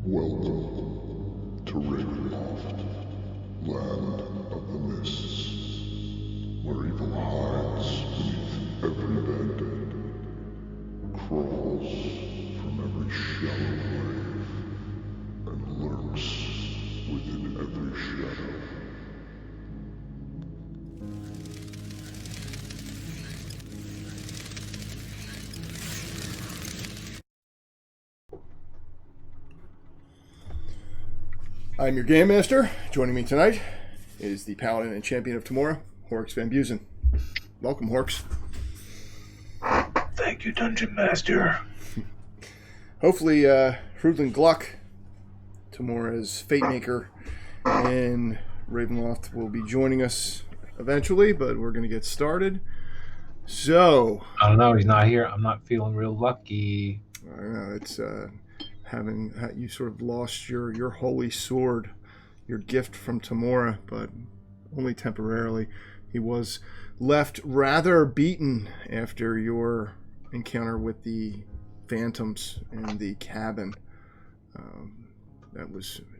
Welcome to Ravenloft, land of the mists, where evil hides beneath every bed, crawls from every shallow grave, and lurks within every shadow. I'm your Game Master. Joining me tonight is the Paladin and Champion of Tamora, Horrocks Van Buzen. Welcome, Horrocks. Thank you, Dungeon Master. Hopefully, Hrudlin Gluck, Tamora's Fate Maker, and Ravenloft will be joining us eventually, but we're going to get started. So, I don't know, he's not here. I'm not feeling real lucky. I don't know, it's you sort of lost your holy sword, your gift from Tamora, but only temporarily. He was left rather beaten after your encounter with the phantoms in the cabin. That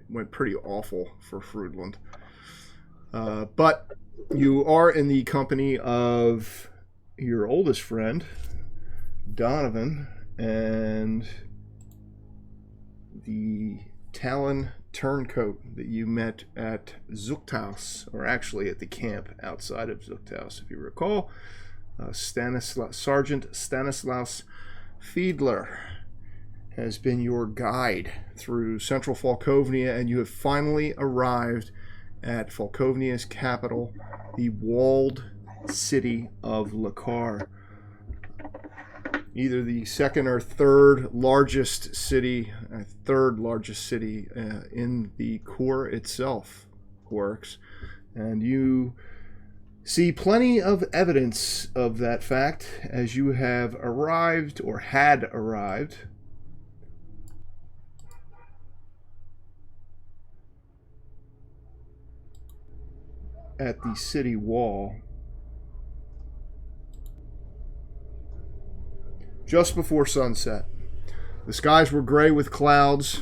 went pretty awful for Hrudlin. But you are in the company of your oldest friend, Donovan, and the Talon turncoat that you met at Zuchthaus, or actually at the camp outside of Zuchthaus, if you recall. Sergeant Stanislaus Fiedler has been your guide through central Falkovnia, and you have finally arrived at Falkovnia's capital, the walled city of Lakar. Either the second or third largest city in the core itself, Horrocks. And you see plenty of evidence of that fact as you have arrived, or had arrived, at the city wall just before sunset. The skies were gray with clouds.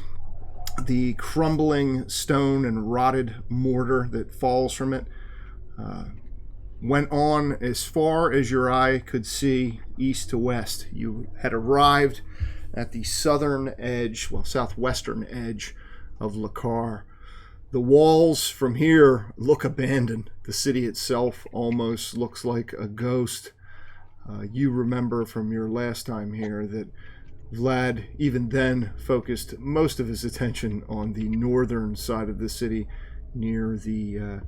The crumbling stone and rotted mortar that falls from it went on as far as your eye could see, east to west. You had arrived at the southwestern edge of Lakar. The walls from here look abandoned. The city itself almost looks like a ghost. You remember from your last time here that Vlad even then focused most of his attention on the northern side of the city near the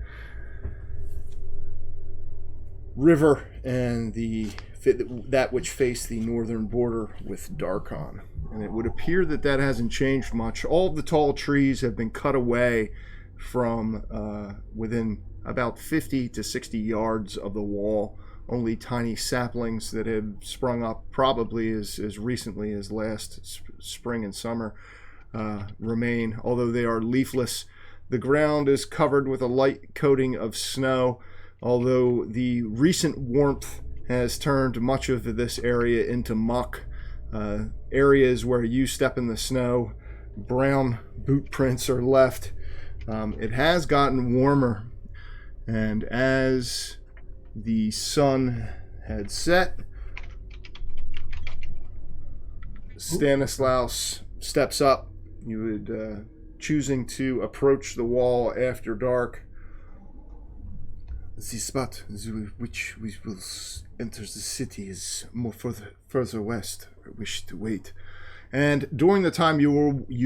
river and that which faced the northern border with Darkon. And it would appear that that hasn't changed much. All of the tall trees have been cut away from within about 50 to 60 yards of the wall. Only tiny saplings that have sprung up probably as recently as last spring and summer remain, although they are leafless. The ground is covered with a light coating of snow, although the recent warmth has turned much of this area into muck. Areas where you step in the snow, brown boot prints are left. It has gotten warmer, and as the sun had set, Stanislaus steps up. You would choosing to approach the wall after dark. The spot which we will enter the city is more further west. I wish to wait. And during the time you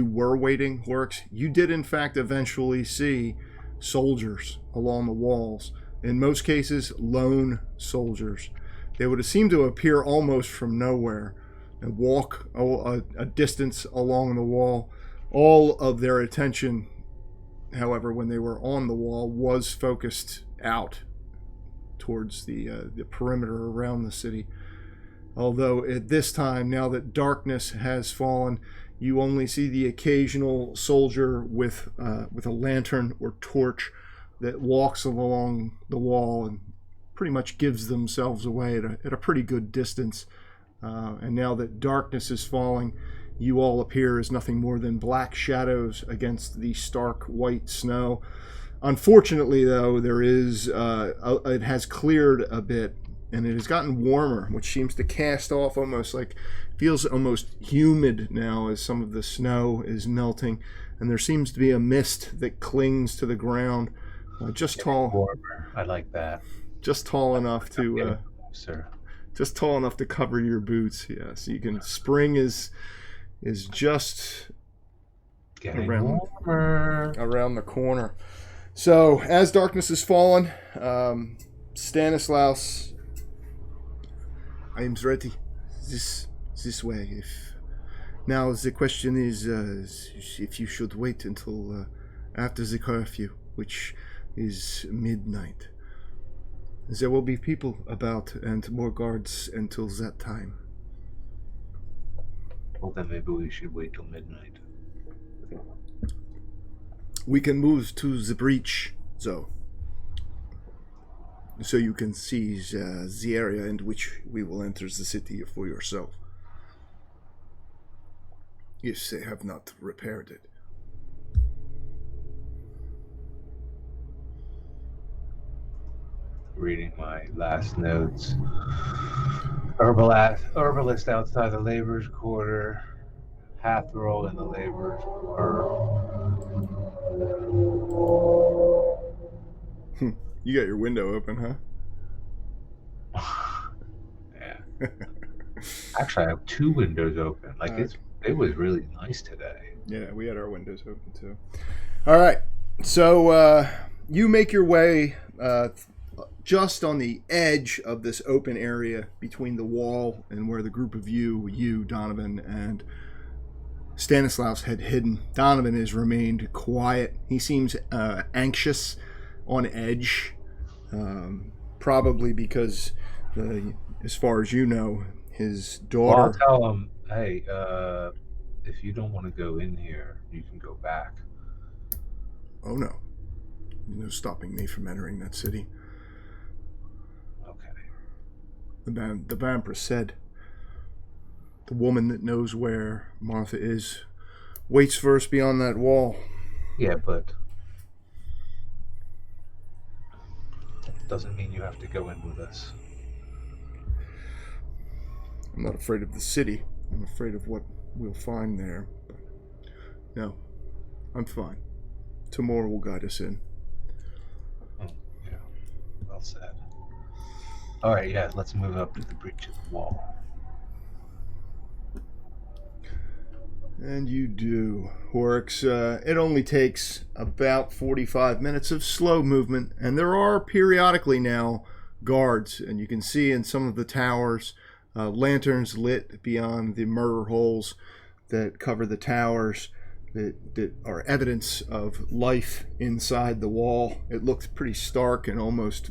were waiting, Horrocks, you did in fact eventually see soldiers along the walls. In most cases, lone soldiers. They would have seemed to appear almost from nowhere and walk a distance along the wall. All of their attention, however, when they were on the wall, was focused out towards the perimeter around the city. Although at this time, now that darkness has fallen, you only see the occasional soldier with a lantern or torch that walks along the wall and pretty much gives themselves away at a pretty good distance. And now that darkness is falling, you all appear as nothing more than black shadows against the stark white snow. Unfortunately, though, there is it has cleared a bit, and it has gotten warmer, which seems to cast off feels almost humid now as some of the snow is melting, and there seems to be a mist that clings to the ground, just Warmer. I like that. just tall enough to Sir. just tall enough to cover your boots. Yeah, so you can. Spring is just Getting warmer around the corner. So as darkness has fallen, Stanislaus, I am ready. This way. If now the question is if you should wait until after the curfew, which is midnight. There will be people about and more guards until that time. Well, then maybe we should wait till midnight. We can move to the breach, though, so you can see the area in which we will enter the city for yourself. If they have not repaired it. Reading my last notes. Herbalist outside the laborers' quarter. Hathroll in the laborers' quarter. You got your window open, huh? Yeah. Actually, I have 2 windows open. It was really nice today. Yeah, we had our windows open too. All right, so you make your way just on the edge of this open area between the wall and where the group of you, Donovan, and Stanislaus had hidden. Donovan has remained quiet. He seems anxious, on edge, probably because, as far as you know, his daughter... Well, I'll tell him, hey, if you don't want to go in here, you can go back. Oh, no. There's no stopping me from entering that city. The Vampire said, the woman that knows where Martha is waits for us beyond that wall. Yeah, but that doesn't mean you have to go in with us. I'm not afraid of the city. I'm afraid of what we'll find there. But no, I'm fine. Tomorrow will guide us in. Oh, yeah. Well said. All right, yeah, let's move up to the breach of the wall. And you do. Horrocks, it only takes about 45 minutes of slow movement, and there are periodically now guards, and you can see in some of the towers lanterns lit beyond the murder holes that cover the towers that are evidence of life inside the wall. It looks pretty stark and almost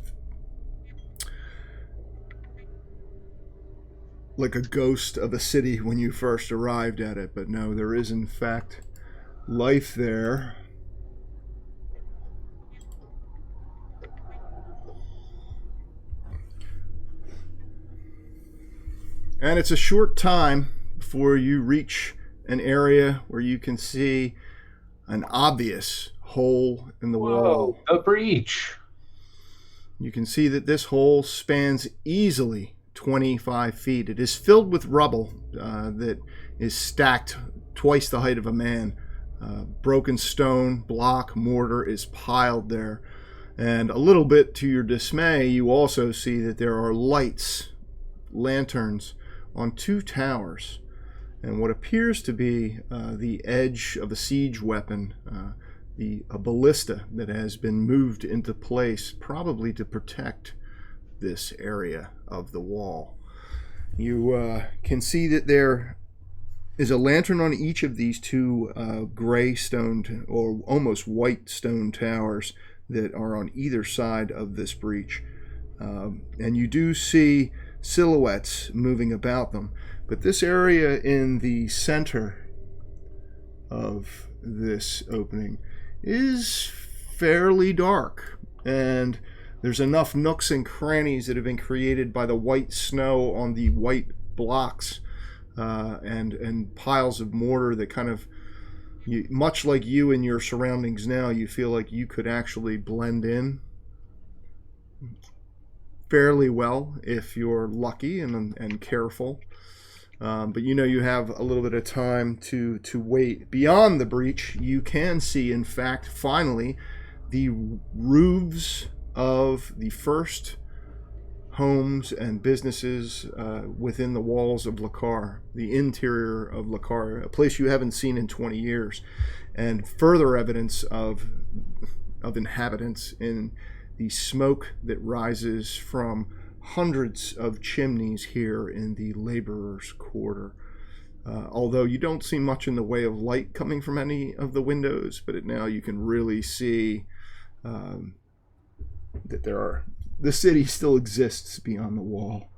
like a ghost of a city when you first arrived at it, but no, there is in fact life there. And it's a short time before you reach an area where you can see an obvious hole in the wall. A breach. You can see that this hole spans easily 25 feet. It is filled with rubble that is stacked twice the height of a man. Broken stone, block, mortar is piled there. And a little bit to your dismay, you also see that there are lanterns on 2 towers, and what appears to be the edge of a siege weapon, a ballista that has been moved into place, probably to protect this area of the wall. You can see that there is a lantern on each of these 2 gray stone or almost white stone towers that are on either side of this breach. And you do see silhouettes moving about them. But this area in the center of this opening is fairly dark, and there's enough nooks and crannies that have been created by the white snow on the white blocks and piles of mortar that kind of, much like you in your surroundings now, you feel like you could actually blend in fairly well if you're lucky and careful. But you have a little bit of time to wait. Beyond the breach, you can see, in fact, finally, the roofs of the first homes and businesses within the walls of Lakar, the interior of Lakar, a place you haven't seen in 20 years, and further evidence of inhabitants in the smoke that rises from hundreds of chimneys here in the laborers' quarter. Although you don't see much in the way of light coming from any of the windows, but now you can really see that the city still exists beyond the wall.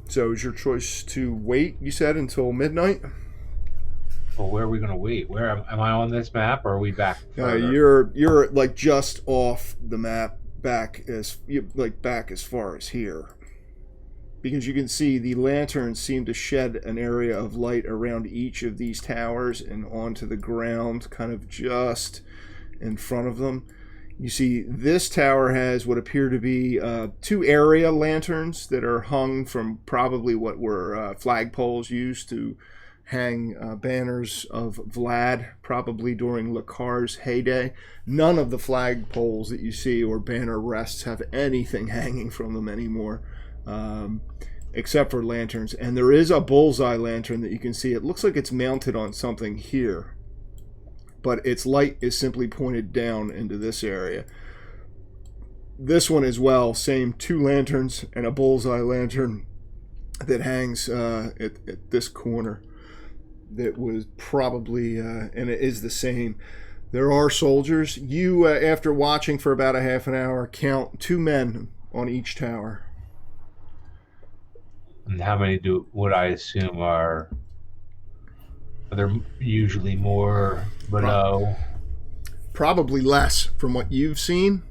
So is your choice to wait, you said, until midnight? Well, where are we going to wait? Where am I on this map, or are we back further? You're like just off the map, back as far as here, because you can see the lanterns seem to shed an area of light around each of these towers and onto the ground, kind of just in front of them. You see this tower has what appear to be 2 area lanterns that are hung from probably what were flagpoles used to hang banners of Vlad, probably during Lakar's heyday. None of the flagpoles that you see or banner rests have anything hanging from them anymore, except for lanterns. And there is a bullseye lantern that you can see. It looks like it's mounted on something here, but its light is simply pointed down into this area. This one as well, same 2 lanterns and a bullseye lantern that hangs at this corner. That was probably, and it is the same. There are soldiers. You, after watching for about a half an hour, count 2 men on each tower. And how many would I assume are there usually more below? Probably less from what you've seen,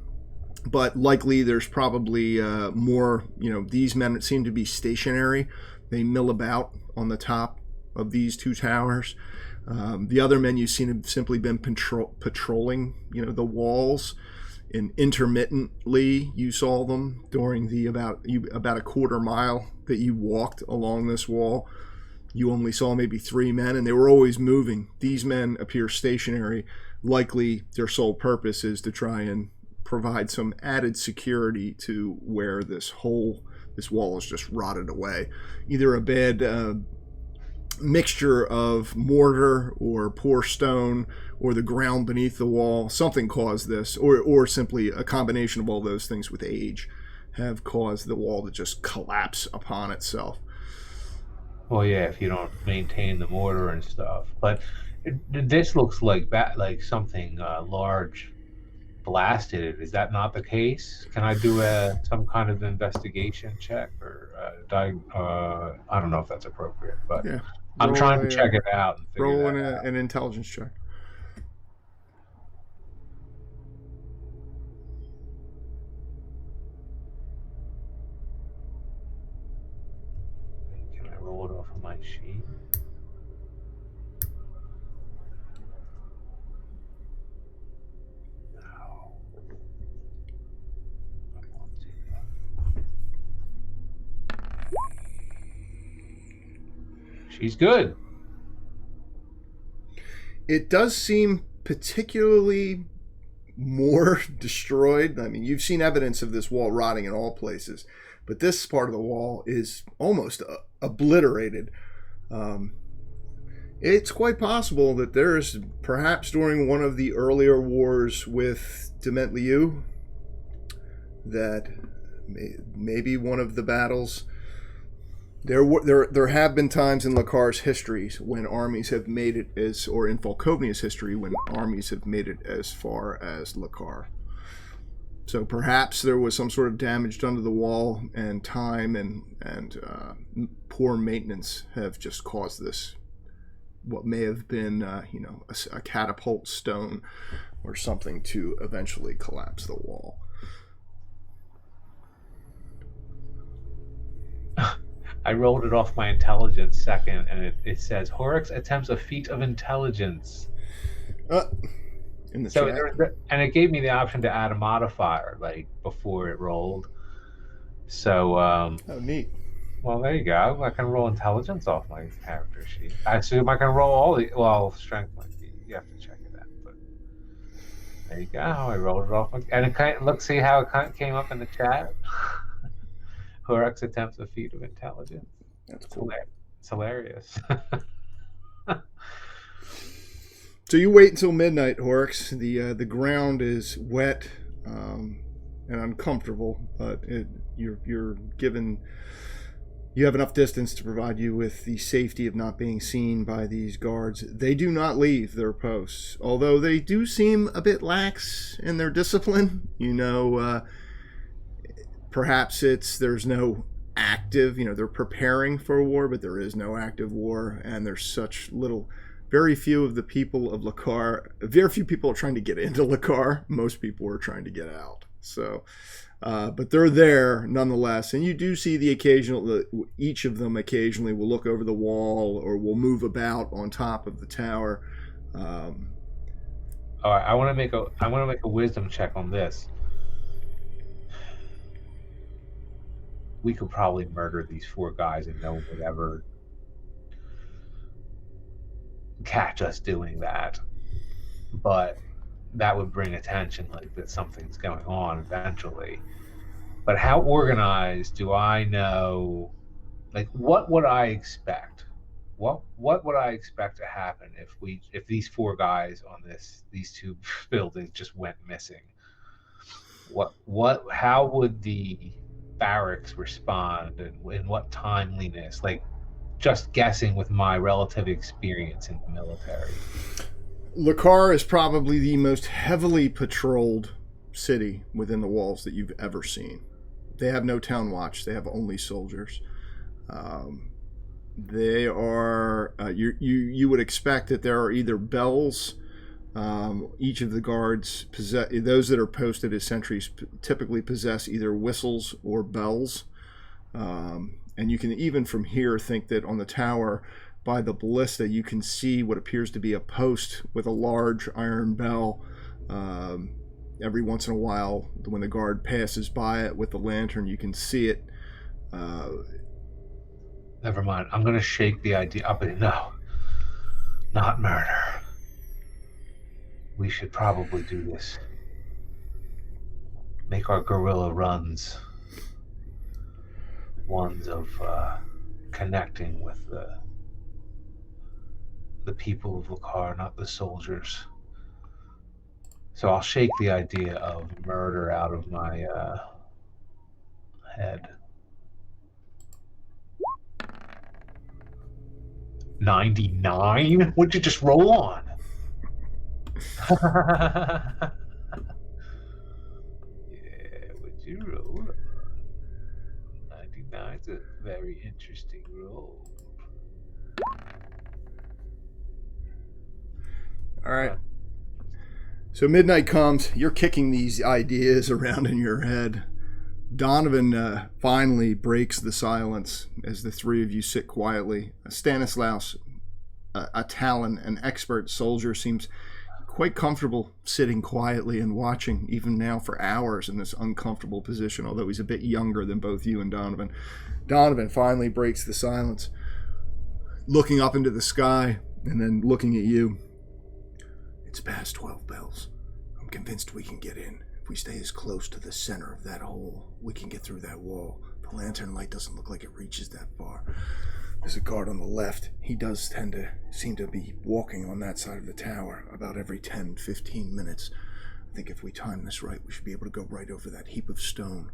but likely there's probably more. These men seem to be stationary. They mill about on the top of these 2 towers. The other men you've seen have simply been patrolling, the walls, and intermittently you saw them during the about a quarter mile that you walked along this wall. You only saw maybe 3 men, and they were always moving. These men appear stationary. Likely their sole purpose is to try and provide some added security to where this wall is just rotted away. Either a bad mixture of mortar or poor stone or the ground beneath the wall, something caused this, or simply a combination of all those things with age have caused the wall to just collapse upon itself. Well, yeah, if you don't maintain the mortar and stuff. But this looks like something large blasted it. Is that not the case? Can I do some kind of investigation check, or I don't know if that's appropriate, but yeah. I'm trying to check it out and figure roll out. An intelligence check. Can I roll it off of my sheet? No. I won't do that. She's good. It does seem particularly more destroyed. I mean, you've seen evidence of this wall rotting in all places, but this part of the wall is almost obliterated. It's quite possible that there's, perhaps during one of the earlier wars with Dement Liu, that maybe one of the battles. There have been times in Lakar's history when armies have made it or in Volkovnia's history when armies have made it as far as Lakar. So perhaps there was some sort of damage done to the wall, and time and poor maintenance have just caused this. What may have been, a catapult stone or something to eventually collapse the wall. I rolled it off my intelligence second, and it says Horrocks attempts a feat of intelligence. Uh, in the So chat. and it gave me the option to add a modifier like before it rolled. So Oh, neat. well, there you go. I can roll intelligence off my character sheet. I assume I can roll all the strength might be. You have to check it out, but there you go. I rolled it off, and it kind of, look, see how it came up in the chat. Horrocks attempts a feat of intelligence. That's cool. It's hilarious. So you wait until midnight, Horrocks. The ground is wet and uncomfortable, but you're given. You have enough distance to provide you with the safety of not being seen by these guards. They do not leave their posts, although they do seem a bit lax in their discipline. Perhaps there's no active, they're preparing for a war, but there is no active war, and there's such little, very few of the people of Lakar, very few people are trying to get into Lakar. Most people are trying to get out. So, but they're there nonetheless, and you do see each of them occasionally will look over the wall or will move about on top of the tower. All right, I want to make a wisdom check on this. We could probably murder these 4 guys and no one would ever catch us doing that. But that would bring attention, like that something's going on eventually. But how organized do I know? Like, what would I expect? What would I expect to happen if these 4 guys on these 2 buildings just went missing? How would the barracks respond, and in what timeliness? Like, just guessing with my relative experience in the military. Lakar is probably the most heavily patrolled city within the walls that you've ever seen. They have no town watch. They have only soldiers. They are you would expect that there are either bells. Each of the guards those that are posted as sentries typically possess either whistles or bells. And you can even from here think that on the tower by the ballista you can see what appears to be a post with a large iron bell. Every once in a while when the guard passes by it with the lantern you can see it. Never mind, I'm going to shake the idea up. No, not murder. We should probably do this. Make our guerrilla runs ones of connecting with the people of Lakar, not the soldiers. So I'll shake the idea of murder out of my head. 99? What'd you just roll on? Yeah, would you roll on? 99's a very interesting roll. All right. So midnight comes. You're kicking these ideas around in your head. Donovan finally breaks the silence as the 3 of you sit quietly. Stanislaus, a Talon, an expert soldier, seems quite comfortable sitting quietly and watching, even now for hours in this uncomfortable position, although he's a bit younger than both you and Donovan. Donovan finally breaks the silence, looking up into the sky and then looking at you. It's past 12 bells. I'm convinced we can get in. If we stay as close to the center of that hole, we can get through that wall. The lantern light doesn't look like it reaches that far. There's a guard on the left. He does seem to be walking on that side of the tower about every 10, 15 minutes. I think if we time this right, we should be able to go right over that heap of stone.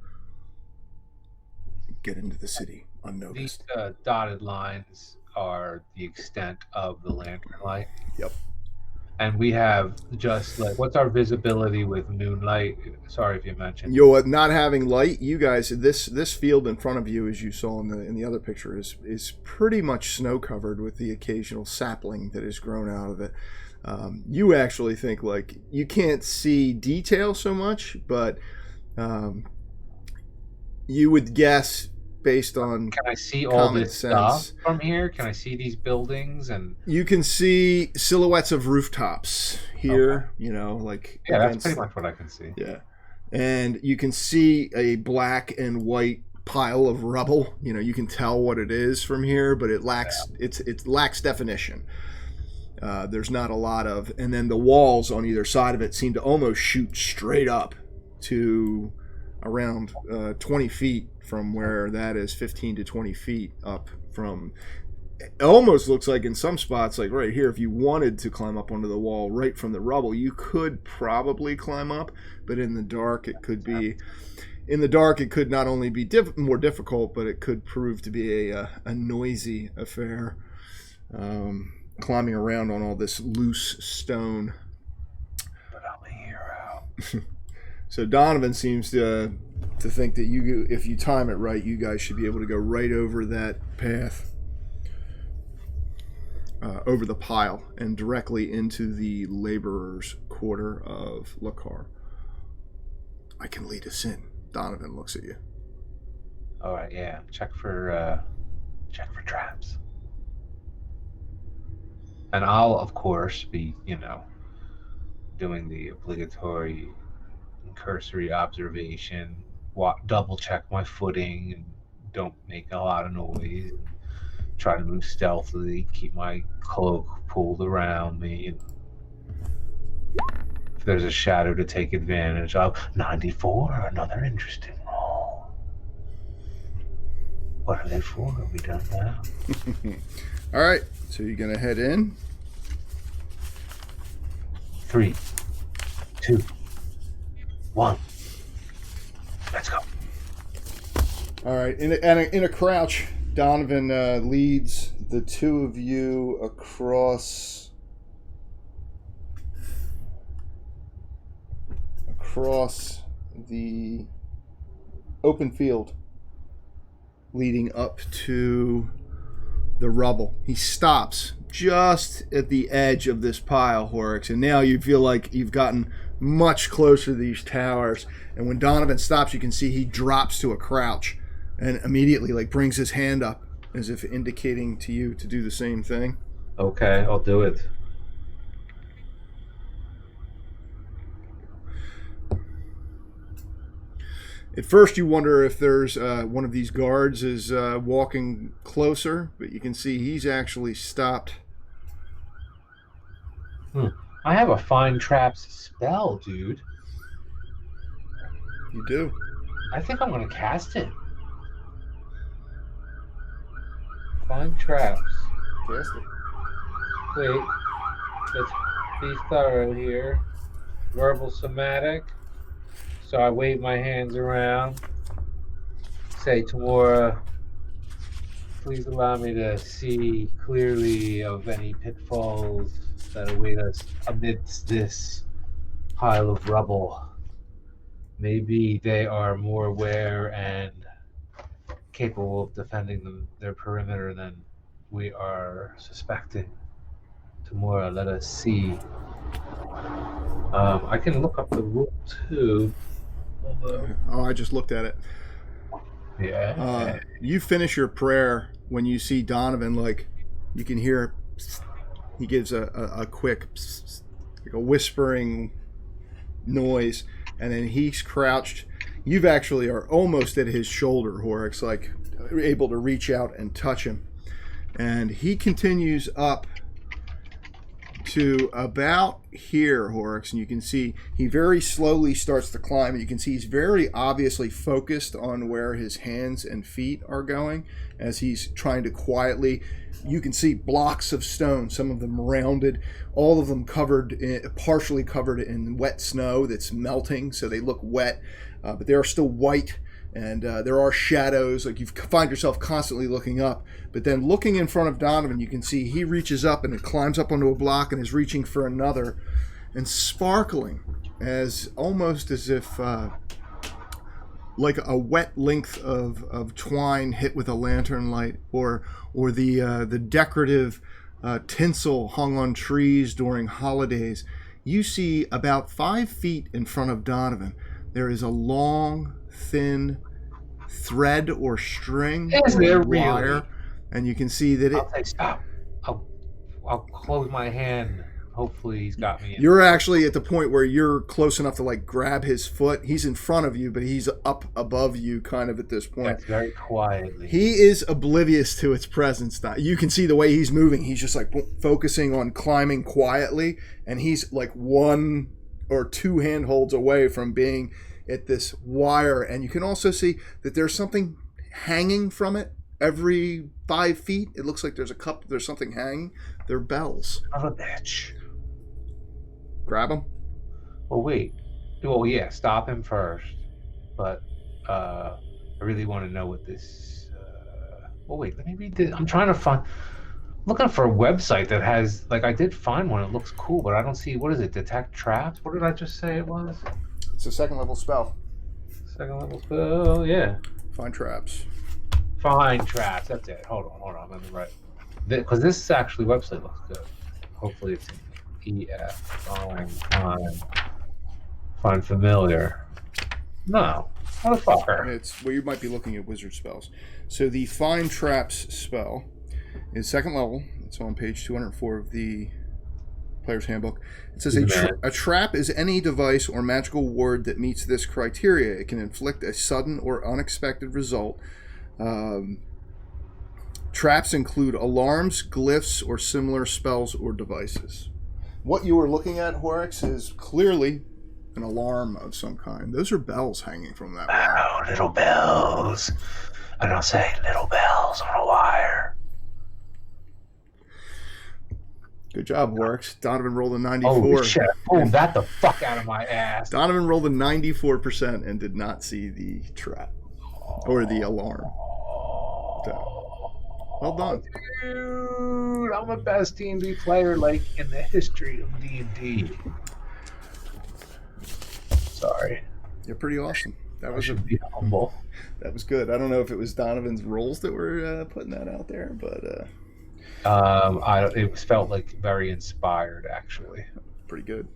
Get into the city unnoticed. These dotted lines are the extent of the lantern light. Yep. And we have just like, what's our visibility with moonlight? Sorry if you mentioned. Not having light, you guys, this field in front of you, as you saw in the other picture, is pretty much snow covered with the occasional sapling that has grown out of it. You actually think like you can't see detail so much, but you would guess based on Can I see all common this stuff sense. from here? Can I see these buildings? And You can see silhouettes of rooftops here, you know, like yeah, that's against, pretty much what I can see. yeah. And you can see a black and white pile of rubble. You know, you can tell what it is from here, but it lacks it lacks definition. There's not a lot of, and then the walls on either side of it seem to almost shoot straight up to around 20 feet from where that is, 15 to 20 feet up from. It almost looks like in some spots, like right here, if you wanted to climb up onto the wall right from the rubble, you could probably climb up, but in the dark, it could be. In the dark, it could not only be more difficult, but it could prove to be a noisy affair. Climbing around on all this loose stone. But I'm a hero. So Donovan seems to think that if you time it right, you guys should be able to go right over that path, over the pile, and directly into the laborers' quarter of Lakar. I can lead us in. Donovan looks at you. All right, yeah. Check for traps. And I'll, of course, be, doing the obligatory cursory observation, double check my footing, and don't make a lot of noise. And try to move stealthily, keep my cloak pulled around me. And if there's a shadow to take advantage of, 94, another interesting roll. What are they for? Are we done now? All right, so you're going to head in. 3, 2, 1. Let's go. All right, in a crouch, Donovan leads the two of you across the open field leading up to the rubble. He stops just at the edge of this pile, Horrocks, and now you feel like you've gotten much closer to these towers. And when Donovan stops, you can see he drops to a crouch and immediately brings his hand up as if indicating to you to do the same thing. Okay, I'll do it. At first, you wonder if there's one of these guards is walking closer, but you can see he's actually stopped. I have a find traps spell, dude. You do? I think I'm going to cast it. Find traps. Cast it. Wait, let's be thorough here. Verbal somatic. So I wave my hands around, say, Tamora, please allow me to see clearly of any pitfalls that await us amidst this pile of rubble. Maybe they are more aware and capable of defending their perimeter than we are suspecting. Tamora, let us see. I can look up the rule too. Oh, I just looked at it. Yeah. You finish your prayer when you see Donovan, you can hear, he gives a quick, like a whispering noise, and then he's crouched. You've actually are almost at his shoulder, Horrocks, able to reach out and touch him. And he continues up to about here, Horrocks, and you can see he very slowly starts to climb. You can see he's very obviously focused on where his hands and feet are going as he's trying to quietly. You can see blocks of stone, some of them rounded, all of them partially covered in wet snow that's melting, so they look wet, but they are still white. And there are shadows, you find yourself constantly looking up. But then looking in front of Donovan, you can see he reaches up and it climbs up onto a block and is reaching for another. And sparkling, almost as if like a wet length of twine hit with a lantern light, or the decorative tinsel hung on trees during holidays. You see about 5 feet in front of Donovan, there is a long, thin thread or string Is or there wire, really? and you can see that I'll say stop. I'll close my hand. Hopefully he's got me in. You're actually at the point where you're close enough to like grab his foot. He's in front of you, but he's up above you kind of at this point. Yes, very quietly. He is oblivious to its presence now. You can see the way he's moving. He's just like focusing on climbing quietly, and he's like 1 or 2 handholds away from being at this wire. And you can also see that there's something hanging from it every 5 feet. It looks like there's something hanging. They're bells. Son of a bitch. Grab them. Well, wait. Well, yeah, stop him first. But I really want to know what this. Well, wait. Let me read this. I'm trying to find. Looking for a website that has, like, I did find one. It looks cool, but I don't see. What is it? Detect traps? What did I just say it was? It's a 2nd level spell. 2nd level spell. Yeah. Find traps. Find traps. That's it. Hold on. I'm on the right. Because this actually website looks good. Hopefully it's EF. Find familiar. No. Motherfucker. It's well, you might be looking at wizard spells. So the find traps spell is 2nd level. It's on page 204 of the player's handbook. It says a trap is any device or magical ward that meets this criteria. It can inflict a sudden or unexpected result. Traps include alarms, glyphs, or similar spells or devices. What you are looking at, Horrocks, is clearly an alarm of some kind. Those are bells hanging from that wire. Oh, little bells. And I'll say little bells on a wire. Good job, Horrocks. Donovan rolled a 94. Oh, shit. Pulled that the fuck out of my ass. Donovan rolled a 94% and did not see the trap or the alarm. So, well done. Dude, I'm the best D&D player, like, in the history of D&D. Sorry. You're pretty awesome. That was be humble. That was good. I don't know if it was Donovan's rolls that were putting that out there, but it felt like very inspired, actually. Pretty good.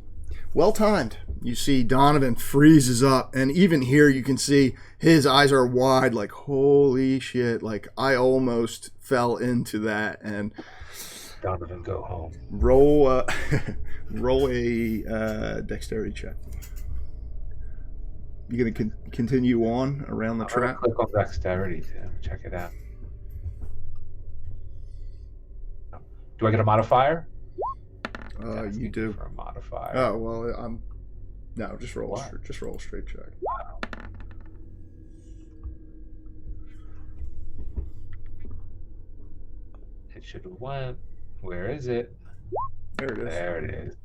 Well timed. You see Donovan freezes up, and even here you can see his eyes are wide, like, holy shit, like, I almost fell into that. And Donovan, go home. Roll a dexterity check. You going to continue on around the trap? Click on dexterity to check it out. Do I get a modifier? You do. For a modifier. Oh well, no. Just roll a straight check. Wow. It should have went. Where is it? There it is. There it is.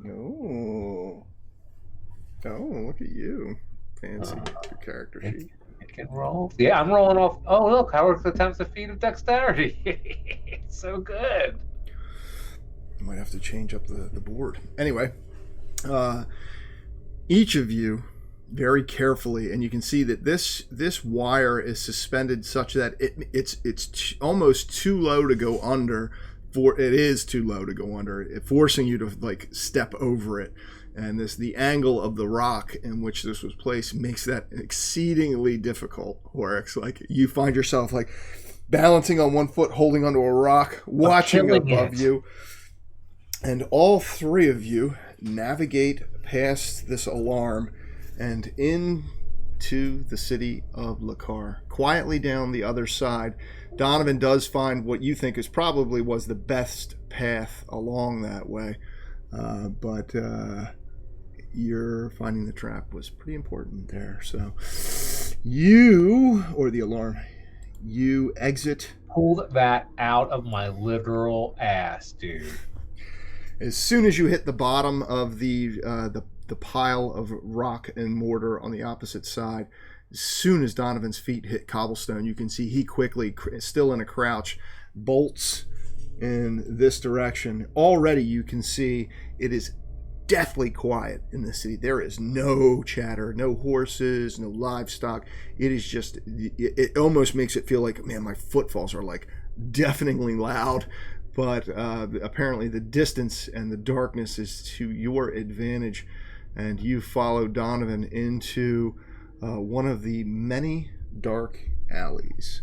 Oh, look at you, fancy your character sheet. It can roll. Yeah, I'm rolling off. Oh, look, Horrocks attempts a feat of dexterity. It's so good. Might have to change up the board. Anyway, each of you very carefully, and you can see that this wire is suspended such that it's almost too low to go under. It is too low to go under, forcing you to like step over it. And the angle of the rock in which this was placed makes that exceedingly difficult. Horrocks, like you find yourself like balancing on one foot, holding onto a rock, watching above you. And all 3 of you navigate past this alarm and into the city of Lakar. Quietly down the other side, Donovan does find what you think was the best path along that way. But you're finding the trap was pretty important there. So you exit. Pulled that out of my literal ass, dude. As soon as you hit the bottom of the pile of rock and mortar on the opposite side, as soon as Donovan's feet hit cobblestone, you can see he quickly, still in a crouch, bolts in this direction. Already you can see it is deathly quiet in the city. There is no chatter, no horses, no livestock. It is just, it almost makes it feel like, man, my footfalls are like deafeningly loud. But apparently the distance and the darkness is to your advantage, and you follow Donovan into one of the many dark alleys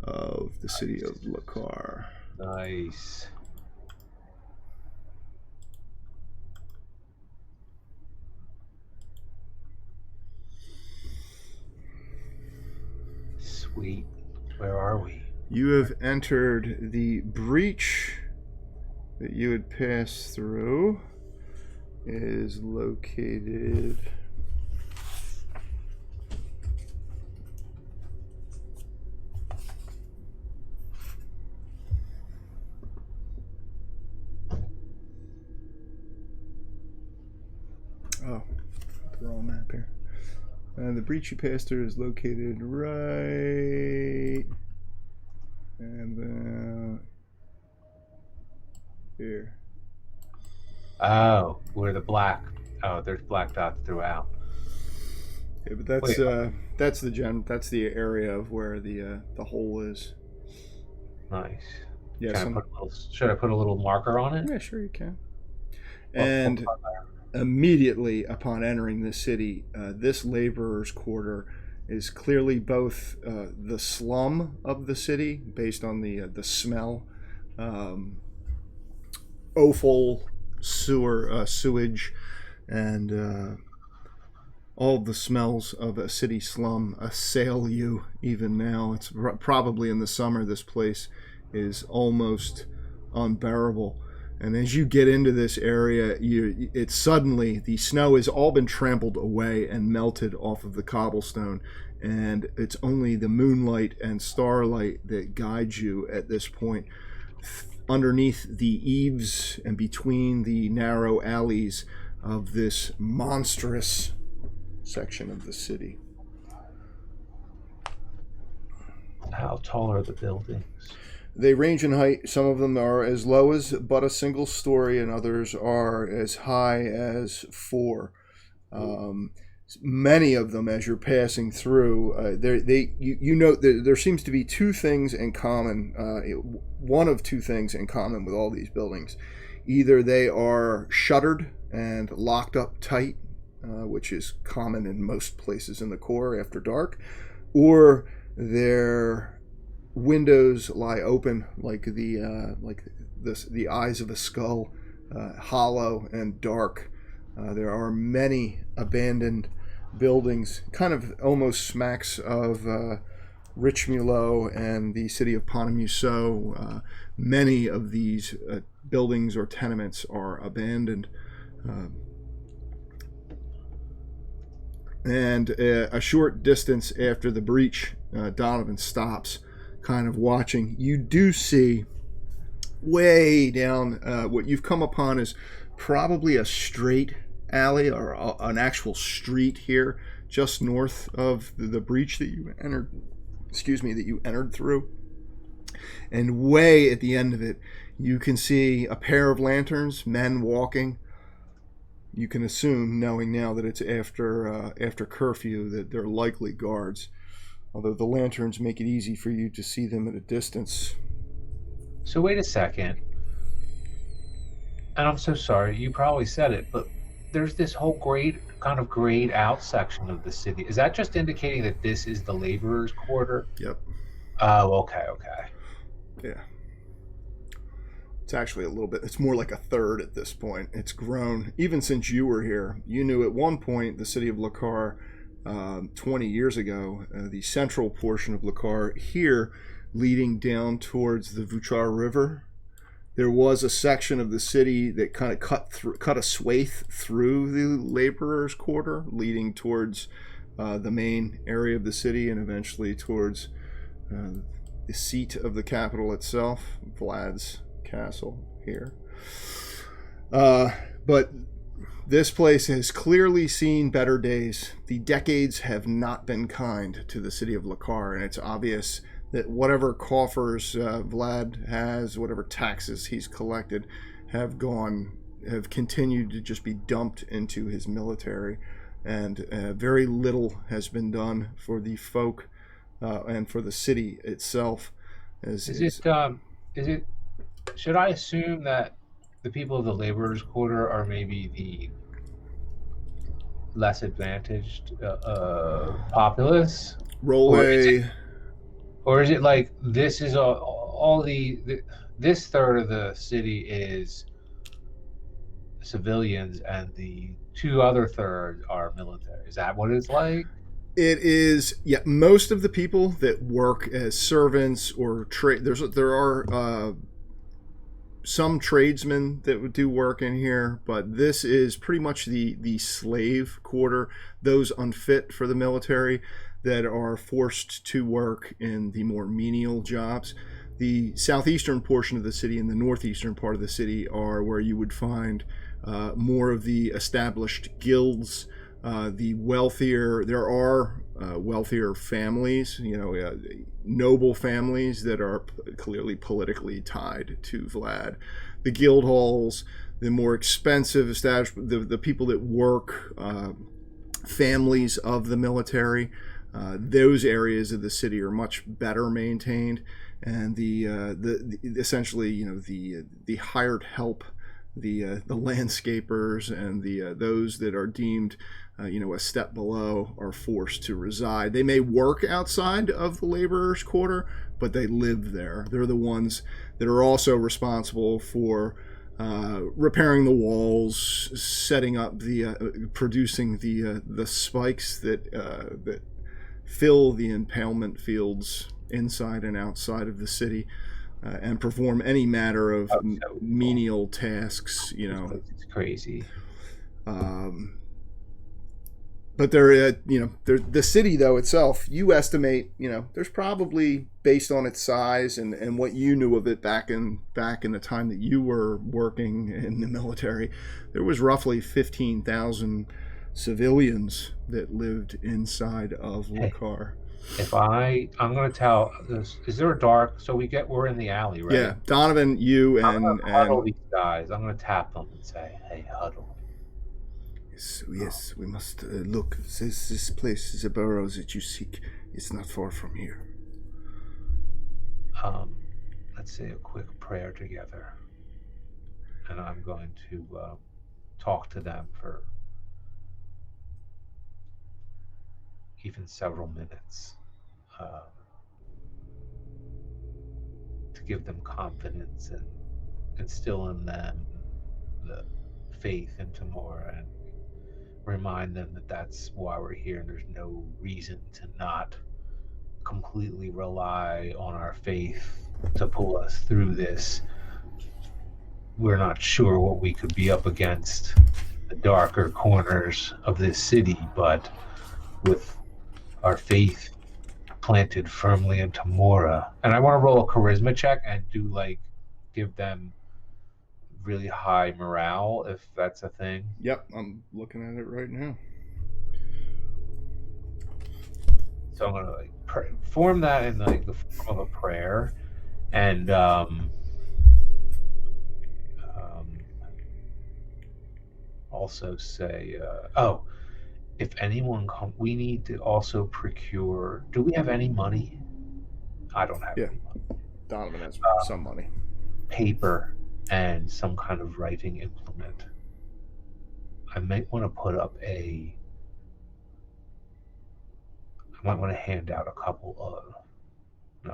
of the city of Lakar. Nice. Sweet. Where are we? You have entered the breach that you had passed through. Is located the wrong map here. The breach you passed through is located right and here. Oh, where the black. Oh, there's black dots throughout. Yeah, but that's the area of where the hole is. Nice. Yeah. Should I put a little marker on it? Yeah, sure you can. And immediately upon entering the city, this laborer's quarter is clearly both the slum of the city, based on the smell, offal sewage, and all the smells of a city slum assail you even now. It's probably in the summer this place is almost unbearable. And as you get into this area, it's suddenly the snow has all been trampled away and melted off of the cobblestone, and it's only the moonlight and starlight that guides you at this point. Underneath the eaves and between the narrow alleys of this monstrous section of the city. How tall are the buildings? They range in height. Some of them are as low as but a single story, and others are as high as 4. Many of them, as you're passing through, you note that there seems to be two things in common. One of two things in common with all these buildings: either they are shuttered and locked up tight, which is common in most places in the core after dark, or their windows lie open like the eyes of a skull, hollow and dark. There are many abandoned buildings, kind of almost smacks of Richmulot and the city of Pont-à-Mousseau. Many of these buildings or tenements are abandoned. And a short distance after the breach, Donovan stops, kind of watching. You do see way down what you've come upon is probably a straight alley or an actual street here, just north of the breach that you entered through. And way at the end of it, you can see a pair of lanterns, men walking. You can assume, knowing now that it's after curfew, that they're likely guards. Although the lanterns make it easy for you to see them at a distance. So wait a second. And I'm so sorry, you probably said it, but there's this whole grayed out section of the city. Is that just indicating that this is the laborers' quarter? Yep. Oh, okay. Yeah. It's actually a little bit, it's more like a third at this point. It's grown. Even since you were here, you knew at one point the city of Lakar, 20 years ago, the central portion of Lakar here leading down towards the Vuchar River, there was a section of the city that kind of cut a swathe through the laborers' quarter, leading towards the main area of the city and eventually towards the seat of the capital itself, Vlad's castle here. But this place has clearly seen better days. The decades have not been kind to the city of Lakar, and it's obvious that whatever coffers Vlad has, whatever taxes he's collected, have continued to just be dumped into his military, and very little has been done for the folk and for the city itself. Should I assume that the people of the laborers' quarter are maybe less advantaged populace, Roll or a. is it like this is all this third of the city is civilians and the two other thirds are military? Is that what it's like? It is, yeah. Most of the people that work as servants or trade, there are some tradesmen that would do work in here, but this is pretty much the slave quarter. Those unfit for the military that are forced to work in the more menial jobs. The southeastern portion of the city and the northeastern part of the city are where you would find more of the established guilds. The wealthier, there are wealthier families, noble families that are clearly politically tied to Vlad. The guild halls, the more expensive established, the people that work, families of the military, those areas of the city are much better maintained, and the essentially, the hired help, the landscapers and the those that are deemed a step below are forced to reside. They may work outside of the laborers' quarter, but they live there. They're the ones that are also responsible for repairing the walls, setting up producing the spikes that fill the impalement fields inside and outside of the city. And perform any matter of menial tasks, It's crazy. But the city though itself, you estimate, there's probably, based on its size and what you knew of it back in the time that you were working in the military, there was roughly 15,000 civilians that lived inside of Lakar. I'm going to tell, is there a dark? So we're in the alley, right? Yeah, Donovan, you I'm going to and huddle these guys. I'm going to tap them and say, "Hey, huddle." Yes, we must look. This place, the burrows that you seek, it's not far from here. Let's say a quick prayer together, and I'm going to talk to them for even several minutes to give them confidence and instill in them the faith in Tamora and remind them that that's why we're here and there's no reason to not completely rely on our faith to pull us through this. We're not sure what we could be up against the darker corners of this city, but with our faith planted firmly in Tamora. And I want to roll a charisma check and give them really high morale, if that's a thing. Yep, I'm looking at it right now. So I'm gonna form that in the form of a prayer, and also say, if anyone comes, we need to also procure. Do we have any money? I don't have any money. Donovan has some money. Paper and some kind of writing implement. I might want to hand out a couple of,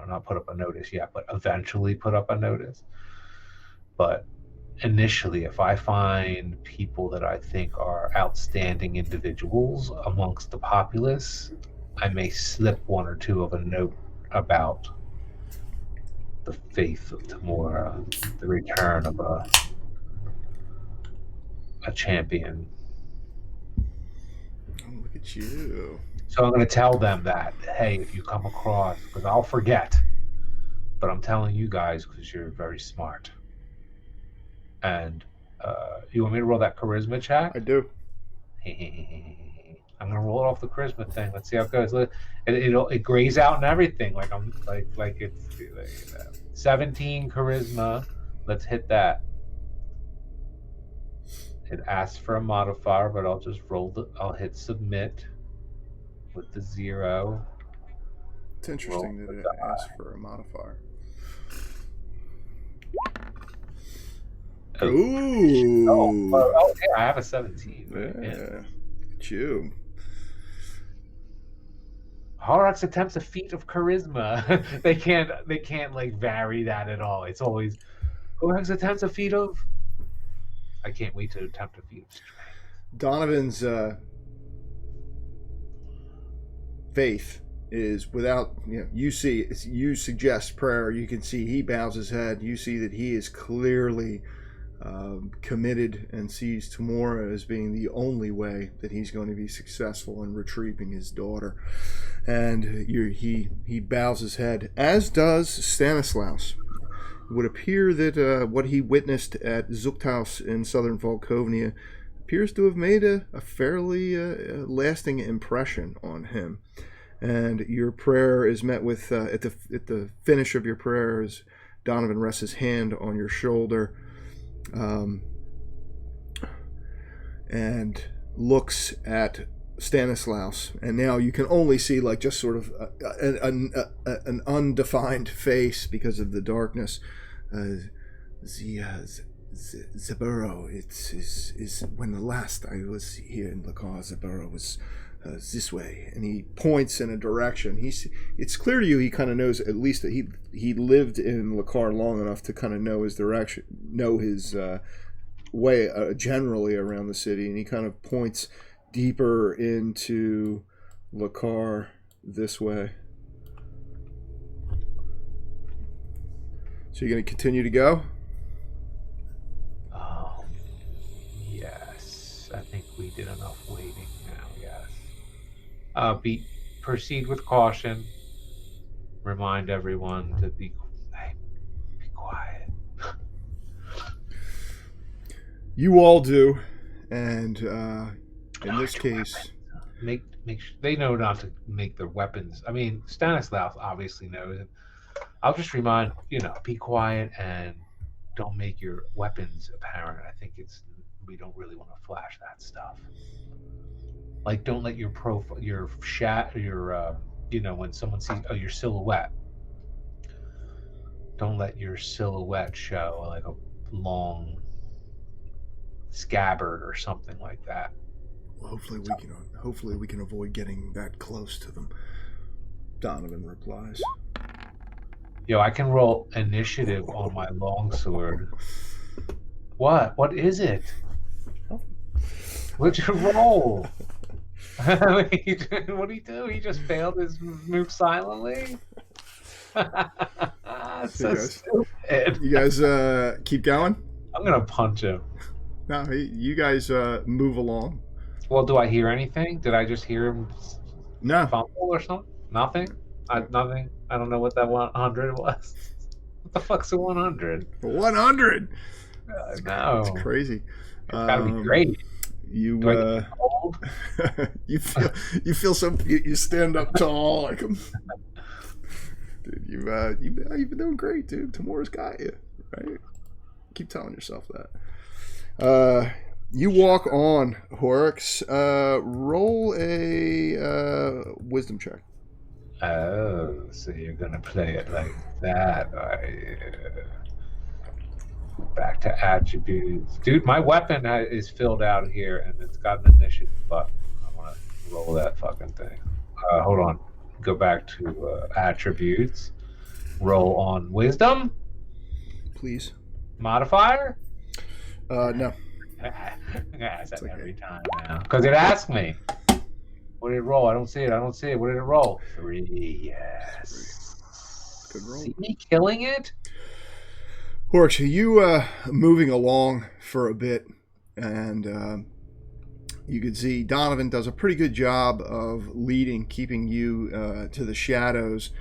not put up a notice yet, but eventually put up a notice. But initially, if I find people that I think are outstanding individuals amongst the populace, I may slip one or two of a note about the faith of Tamora, the return of a champion. Oh, look at you. So I'm going to tell them that, hey, if you come across, because I'll forget, but I'm telling you guys because you're very smart. And you want me to roll that charisma check? I do. I'm gonna roll it off the charisma thing. Let's see how it goes. It grays out and everything. Like it's 17 charisma. Let's hit that. It asks for a modifier, but I'll just I'll hit submit with the 0. It's interesting that it asks for a modifier. Ooh. Oh, yeah, I have a 17. Yeah. at you. Horrocks attempts a feat of charisma. they can't like vary that at all. It's always Horrocks attempts a feat of. I can't wait to attempt a feat of strength. Donovan's faith is without, you see, you suggest prayer, you can see he bows his head, you see that he is clearly committed and sees tomorrow as being the only way that he's going to be successful in retrieving his daughter. And he bows his head, as does Stanislaus. It would appear that what he witnessed at Zuchthaus in southern Volkovnia appears to have made a fairly lasting impression on him. And your prayer is met with, at the finish of your prayer, as Donovan rests his hand on your shoulder and looks at Stanislaus. And now you can only see like just sort of an undefined face because of the darkness. The burrow, is when the last I was here in Lakar, the burrow was this way, and he points in a direction. It's clear to you he kind of knows, at least that he lived in Lakar long enough to kind of know his direction, know his way generally around the city, and he kind of points deeper into Lakar this way. So you're going to continue to go? Yes. I think we did enough waiting now, yes. Proceed with caution. Remind everyone to be quiet. You all do, and in this case, make sure they know not to make their weapons. I mean, Stanislaus obviously knows it. I'll just remind, be quiet and don't make your weapons apparent. I think we don't really want to flash that stuff. Like, don't let your profile, when someone sees, your silhouette. Don't let your silhouette show like a long scabbard or something like that. Well, hopefully we can avoid getting that close to them. Donovan replies. I can roll initiative on my longsword. What is it? What'd you roll? What did he do? He just failed his move silently? So stupid. You guys keep going? I'm going to punch him. No, you guys move along. Well, do I hear anything? Did I just hear him fumble or something? Nothing? Nothing? I don't know what that 100 was. What the fuck's a 100? 100? No. It's crazy. It's got to be great. You old? you feel so, you stand up tall like him. Dude, you've been doing great, dude. Tamura's got you, right? Keep telling yourself that. You walk on, Horrocks. Roll a wisdom check. Oh, so you're gonna play it like that? Back to attributes, dude. My weapon is filled out here, and it's got an initiative button. I want to roll that fucking thing. Hold on. Go back to attributes. Roll on wisdom, please. Modifier? No. I ask that every time now because it asks me. What did it roll? I don't see it. What did it roll? 3. Yes. Good roll. See me killing it? Horrocks, you moving along for a bit, and you can see Donovan does a pretty good job of leading, keeping you to the shadows,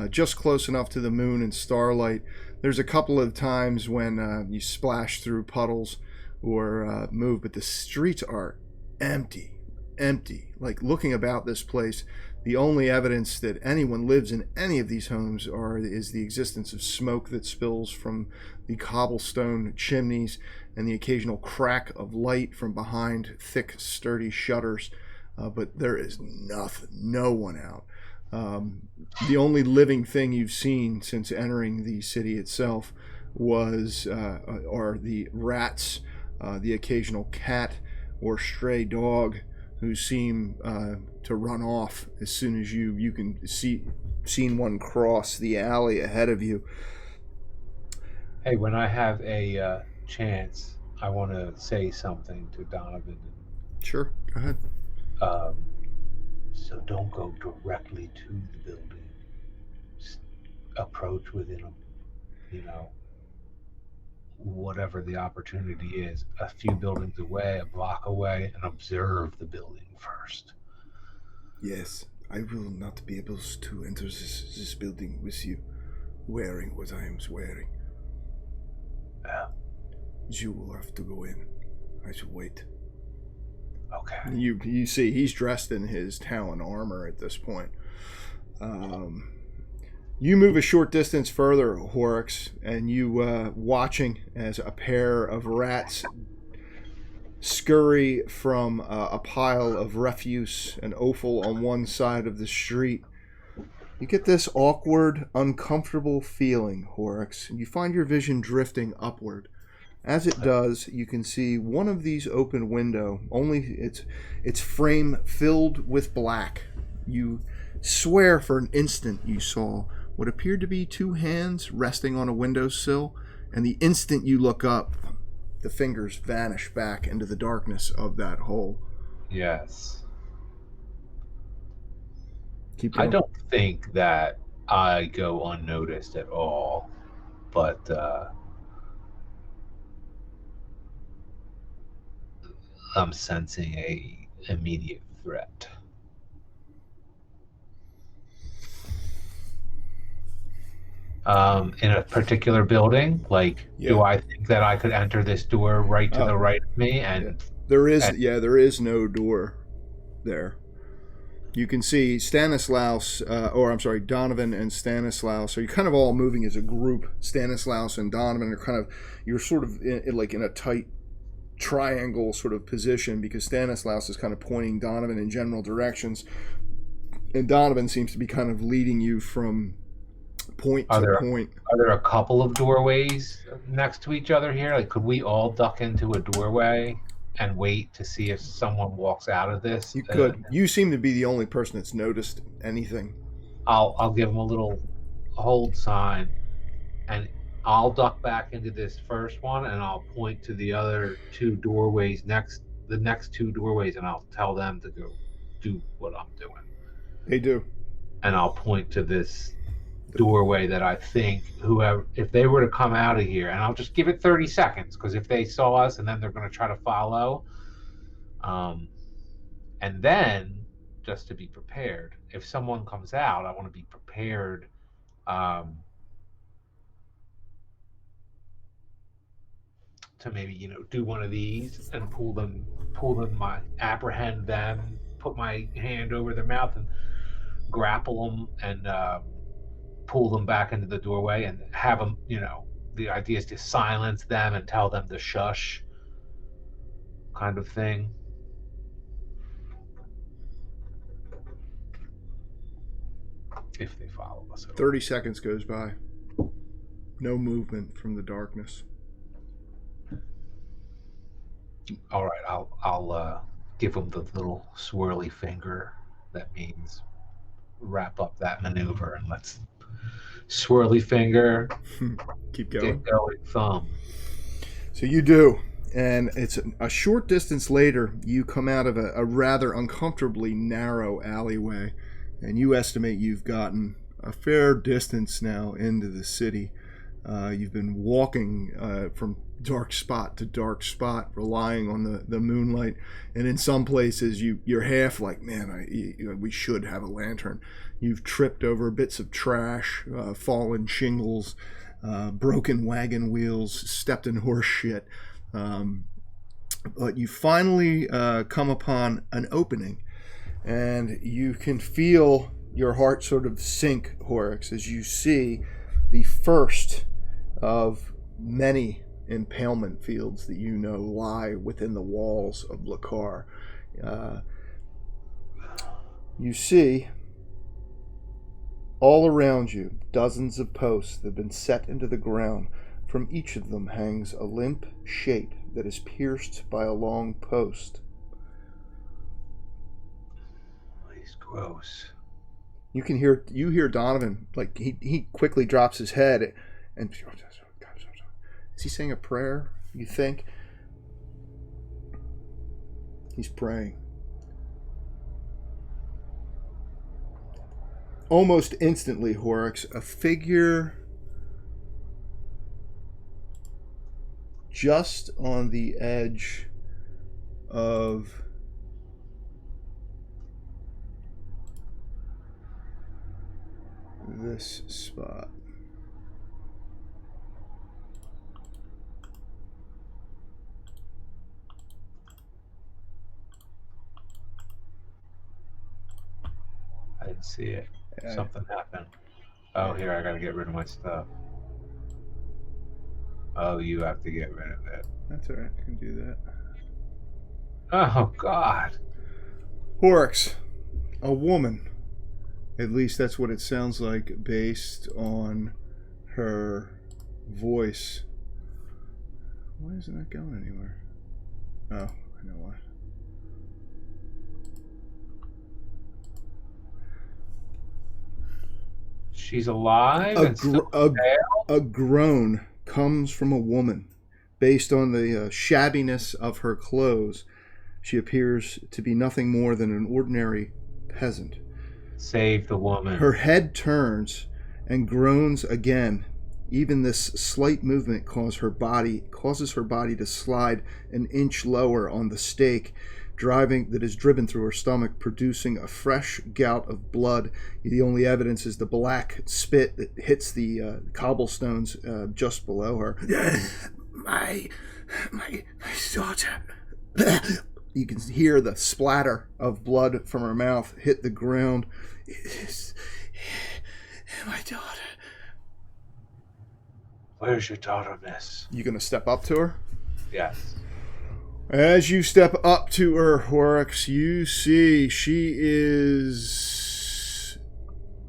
just close enough to the moon and starlight. There's a couple of times when you splash through puddles or move, but the streets are empty. Like, looking about this place, the only evidence that anyone lives in any of these homes is the existence of smoke that spills from the cobblestone chimneys and the occasional crack of light from behind thick, sturdy shutters. But there is no one out. The only living thing you've seen since entering the city itself are the rats, the occasional cat or stray dog who seem to run off as soon as you can seen one cross the alley ahead of you. Hey, when I have a chance, I want to say something to Donovan. Sure, go ahead. So don't go directly to the building. Just approach within whatever the opportunity is, a few buildings away, a block away, and observe the building first. Yes, I will not be able to enter this building with you wearing what I am wearing. You will have to go in. I shall wait. Okay. You see, he's dressed in his Talon armor at this point. You move a short distance further, Horrocks, and you watching as a pair of rats scurry from a pile of refuse and offal on one side of the street. You get this awkward, uncomfortable feeling, Horrocks, and you find your vision drifting upward. As it does, you can see one of these open window, only its frame filled with black. You swear for an instant you saw what appeared to be two hands resting on a windowsill, and the instant you look up, the fingers vanish back into the darkness of that hole. Yes. Keep going. I don't think that I go unnoticed at all, but I'm sensing a immediate threat. In a particular building, do I think that I could enter this door right to the right of me? And there is no door there. You can see Donovan and Stanislaus. So you're kind of all moving as a group. Stanislaus and Donovan are you're sort of in a tight triangle sort of position, because Stanislaus is kind of pointing Donovan in general directions, and Donovan seems to be kind of leading you from point to point. Are there a couple of doorways next to each other here? Could we all duck into a doorway and wait to see if someone walks out of this? You could. You seem to be the only person that's noticed anything. I'll give them a little hold sign, and I'll duck back into this first one, and I'll point to the other two doorways the next two doorways, and I'll tell them to go do what I'm doing. They do. And I'll point to this doorway that I think if they were to come out of here, and I'll just give it 30 seconds, because if they saw us and then they're going to try to follow, and then just to be prepared, if someone comes out, I want to be prepared to maybe do one of these and pull them apprehend them, put my hand over their mouth and grapple them and pull them back into the doorway, and have them, the idea is to silence them and tell them to shush, kind of thing. If they follow us. 30 seconds goes by. No movement from the darkness. All right, I'll give them the little swirly finger. That means wrap up that maneuver, and let's swirly finger. Keep going. Get going, thumb. So you do, and it's a short distance later. You come out of a rather uncomfortably narrow alleyway, and you estimate you've gotten a fair distance now into the city. You've been walking from dark spot to dark spot, relying on the moonlight, and in some places you're half like, man, we should have a lantern. You've tripped over bits of trash, fallen shingles, broken wagon wheels, stepped in horse shit, but you finally come upon an opening, and you can feel your heart sort of sink, Horrocks, as you see the first of many impalement fields that lie within the walls of Lakar. You see all around you dozens of posts that have been set into the ground. From each of them hangs a limp shape that is pierced by a long post. Gross. You hear Donovan, like he quickly drops his head and is he saying a prayer, you think? He's praying. Almost instantly, Horrocks, a figure just on the edge of this spot. I didn't see it. Yeah. Something happened. Oh, here, I gotta get rid of my stuff. Oh, you have to get rid of it. That's all right. I can do that. Oh, God. Horrocks, a woman. At least that's what it sounds like based on her voice. Why isn't that going anywhere? Oh, I know why. She's alive and still A groan comes from a woman. Based on the shabbiness of her clothes, she appears to be nothing more than an ordinary peasant. Save the woman. Her head turns and groans again. Even this slight movement causes her body to slide an inch lower on the stake, that is driven through her stomach, producing a fresh gout of blood. The only evidence is the black spit that hits the cobblestones just below her. My daughter. You can hear the splatter of blood from her mouth hit the ground. It is my daughter. Where's your daughter, miss? You gonna step up to her? Yes. As you step up to her, Horrocks, you see she is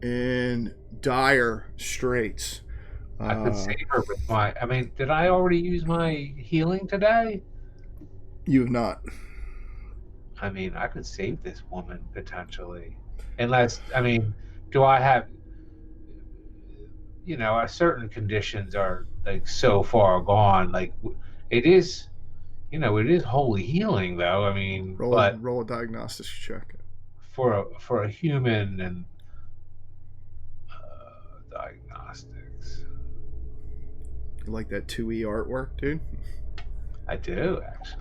in dire straits. I could save her with my... I mean, did I already use my healing today? You have not. I mean, I could save this woman, potentially. Unless, I mean, do I have... You know, certain conditions are, like, so far gone. Like, it is... You know, it is holy healing, though. I mean, roll a diagnostics check for a human and diagnostics. You like that 2E artwork, dude? I do, actually.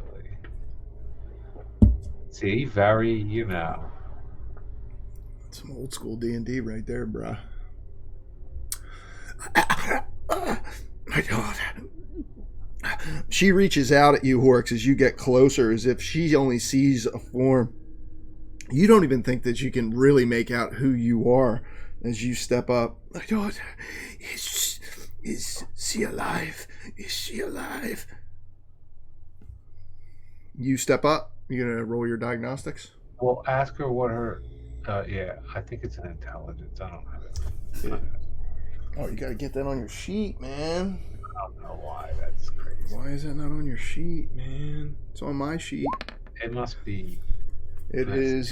See, very, you know. Some old school D&D right there, bruh. My daughter. She reaches out at you, Horrocks, as you get closer, as if she only sees a form. You don't even think that you can really make out who you are as you step up. My daughter, is she alive? Is she alive? You step up. You gonna roll your diagnostics? Well, ask her what her... yeah, I think it's an intelligence. I don't have it. Yeah. Oh, you gotta get that on your sheet, man. I don't know why. That's crazy. Why is that not on your sheet, man? It's on my sheet. It must be. It's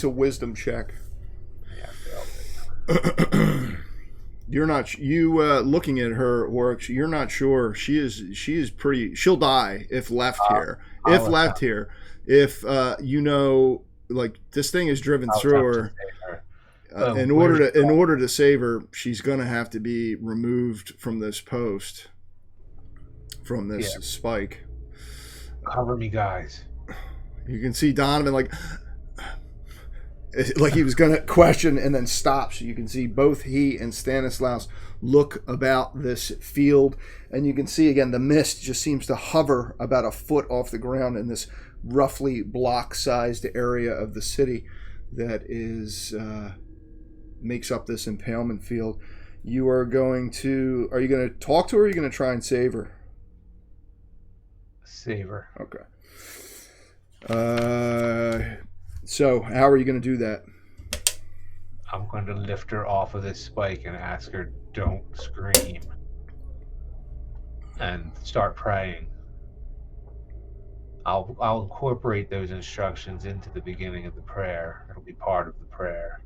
a wisdom check. Yeah, You're not looking at her, Horrocks. You're not sure. She is pretty. She'll die if left here. If you know, like, this thing is driven through her. In order to save her, she's gonna have to be removed from this post, from this spike. Cover me, guys. You can see Donovan like he was gonna question and then stops. You can see both he and Stanislaus look about this field, and you can see again the mist just seems to hover about a foot off the ground in this roughly block-sized area of the city that is. Makes up this impalement field. Are you going to talk to her, or are you going to try and save her? Save her. Okay. So how are you going to do that? I'm going to lift her off of this spike and ask her, don't scream. And start praying. I'll incorporate those instructions into the beginning of the prayer. It'll be part of the prayer.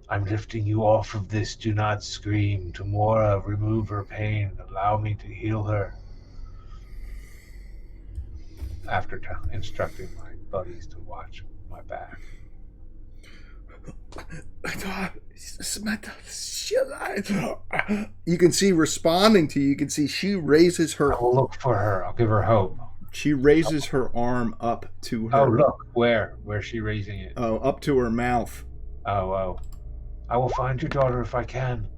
I'm lifting you off of this. Do not scream. Tamora, remove her pain. Allow me to heal her. After instructing my buddies to watch my back. You can see responding to you. You can see she raises her. I will look for her. I'll give her hope. She raises her arm up to her. Oh, look. Where? Where's she raising it? Oh, up to her mouth. Oh. I will find your daughter if I can.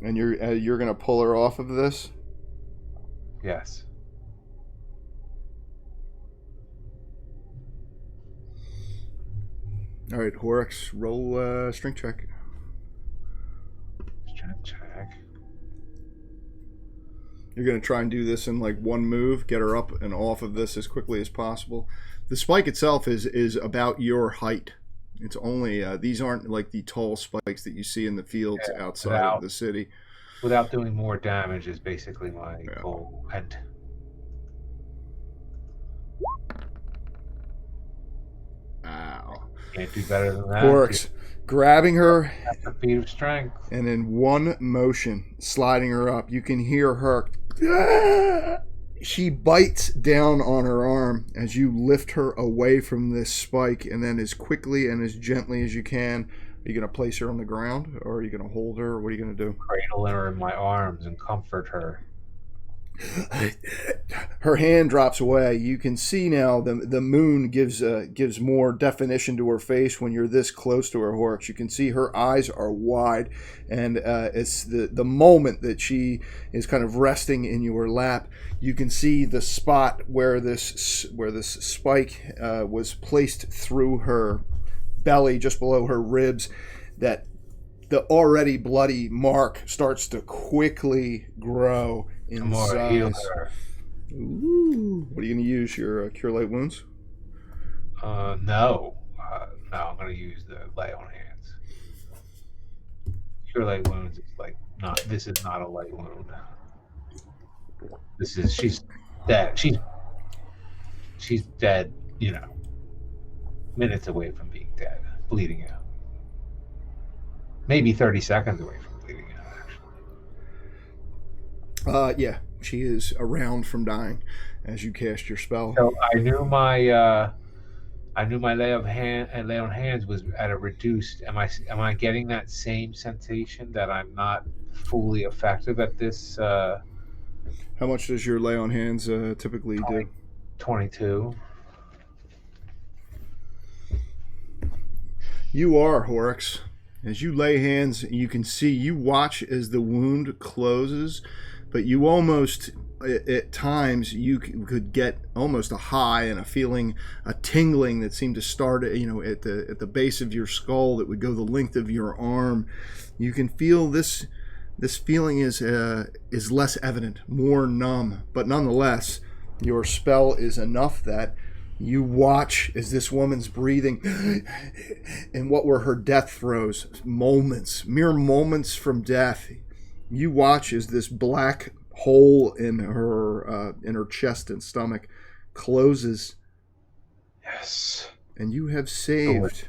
And you're gonna pull her off of this? Yes. All right, Horrocks, roll strength check. Strength check. You're going to try and do this in like one move, get her up and off of this as quickly as possible. The spike itself is about your height. It's only, these aren't like the tall spikes that you see in the fields outside of the city. Without doing more damage is basically my goal. And ow. Can't do better than that. Horrocks grabbing her. That's a feat of strength. And in one motion, sliding her up. You can hear her. She bites down on her arm as you lift her away from this spike, and then as quickly and as gently as you can. Are you going to place her on the ground, or are you going to hold her, or what are you going to do? Cradle her in my arms and comfort her. Her hand drops away. You can see now the moon gives more definition to her face when you're this close to her, Horrocks. You can see her eyes are wide, and it's the moment that she is kind of resting in your lap. You can see the spot where this spike was placed through her belly, just below her ribs. That the already bloody mark starts to quickly grow in size. Ooh. What are you going to use? Your Cure Light Wounds? No. I'm going to use the Lay on Hands. Cure Light Wounds is not. This is not a light wound. She's dead. She's dead. Minutes away from being dead, bleeding out. Maybe 30 seconds away from bleeding out. Actually. Yeah, she is around from dying as you cast your spell. So I knew my lay on hands was at a reduced. Am I getting that same sensation that I'm not fully effective at this? How much does your lay on hands typically do? 22. You are, Horrocks. As you lay hands, you can see, you watch as the wound closes, but you almost, at times, you could get almost a high and a tingling that seemed to start, at the base of your skull that would go the length of your arm. You can feel this feeling is less evident, more numb, but nonetheless, your spell is enough that you watch as this woman's breathing in what were her death throes, mere moments from death. You watch as this black hole in her chest and stomach closes. Yes. And you have saved.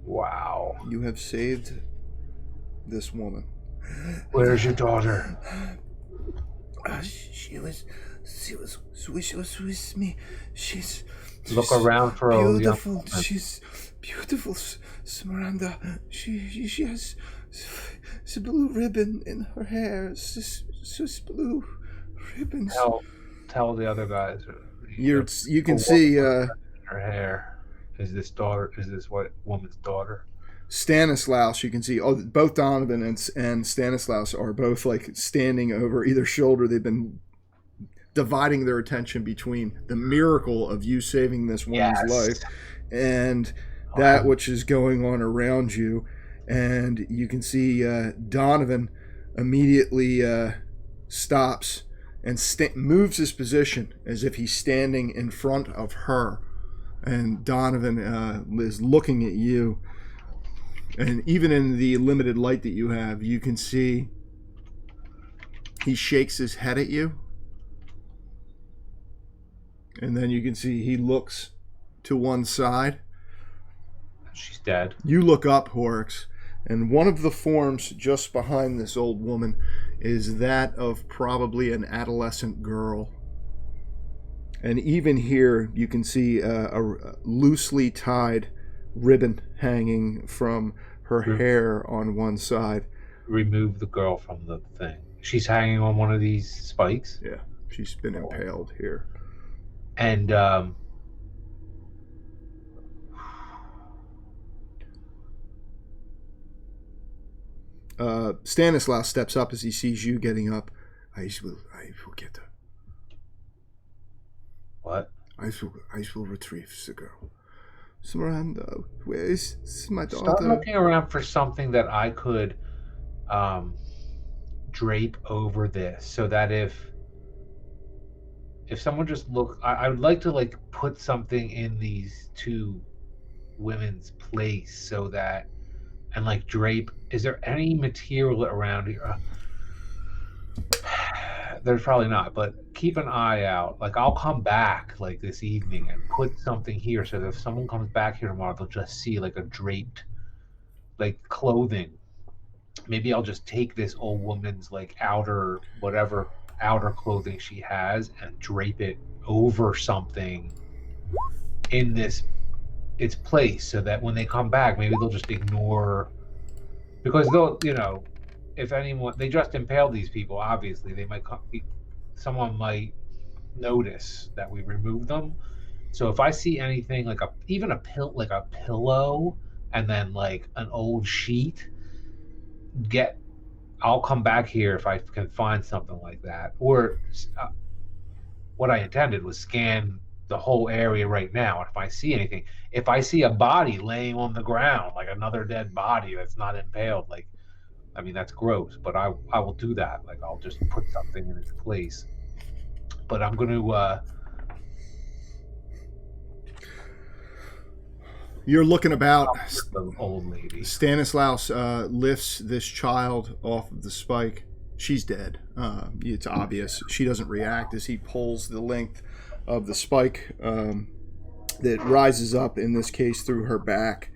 Wow. You have saved this woman. Where's your daughter? She was with me. She's look around for beautiful. She's beautiful, Smaranda. She has a blue ribbon in her hair. It's blue ribbons. Tell the other guys. You can see her hair. Is this woman's daughter? Stanislaus, you can see both Donovan and Stanislaus are both standing over either shoulder. They've been dividing their attention between the miracle of you saving this woman's life and that which is going on around you. And you can see Donovan immediately stops and moves his position as if he's standing in front of her. And Donovan is looking at you. And even in the limited light that you have, you can see he shakes his head at you. And then you can see he looks to one side. She's dead. You look up, Horrocks, and one of the forms just behind this old woman is that of probably an adolescent girl. And even here, you can see a loosely tied ribbon hanging from her hair on one side. Remove the girl from the thing. She's hanging on one of these spikes. Yeah, she's been impaled here. And Stanislaus steps up as he sees you getting up. I will get her. What? I will retrieve the girl. Miranda, where is my daughter? Start looking around for something that I could drape over this, so that if someone just look, I would like to like put something in these two women's place, so that, and like drape. Is there any material around here? There's probably not, but keep an eye out. Like, I'll come back like this evening and put something here, so that if someone comes back here tomorrow, they'll just see like a draped, like, clothing. Maybe I'll just take this old woman's like outer clothing she has and drape it over something in its place, so that when they come back, maybe they'll just ignore, because they'll, if anyone, they just impaled these people, obviously they might someone might notice that we removed them. So if I see anything like even a pillow and then like an old sheet, I'll come back here if I can find something like that. Or what I intended was scan the whole area right now, and if I see anything, if I see a body laying on the ground, like another dead body that's not impaled, like, I mean, that's gross, but I will do that. Like, I'll just put something in its place. But I'm going to... You're looking about. The old lady. Stanislaus lifts this child off of the spike. She's dead. It's obvious. She doesn't react as he pulls the length of the spike that rises up, in this case, through her back.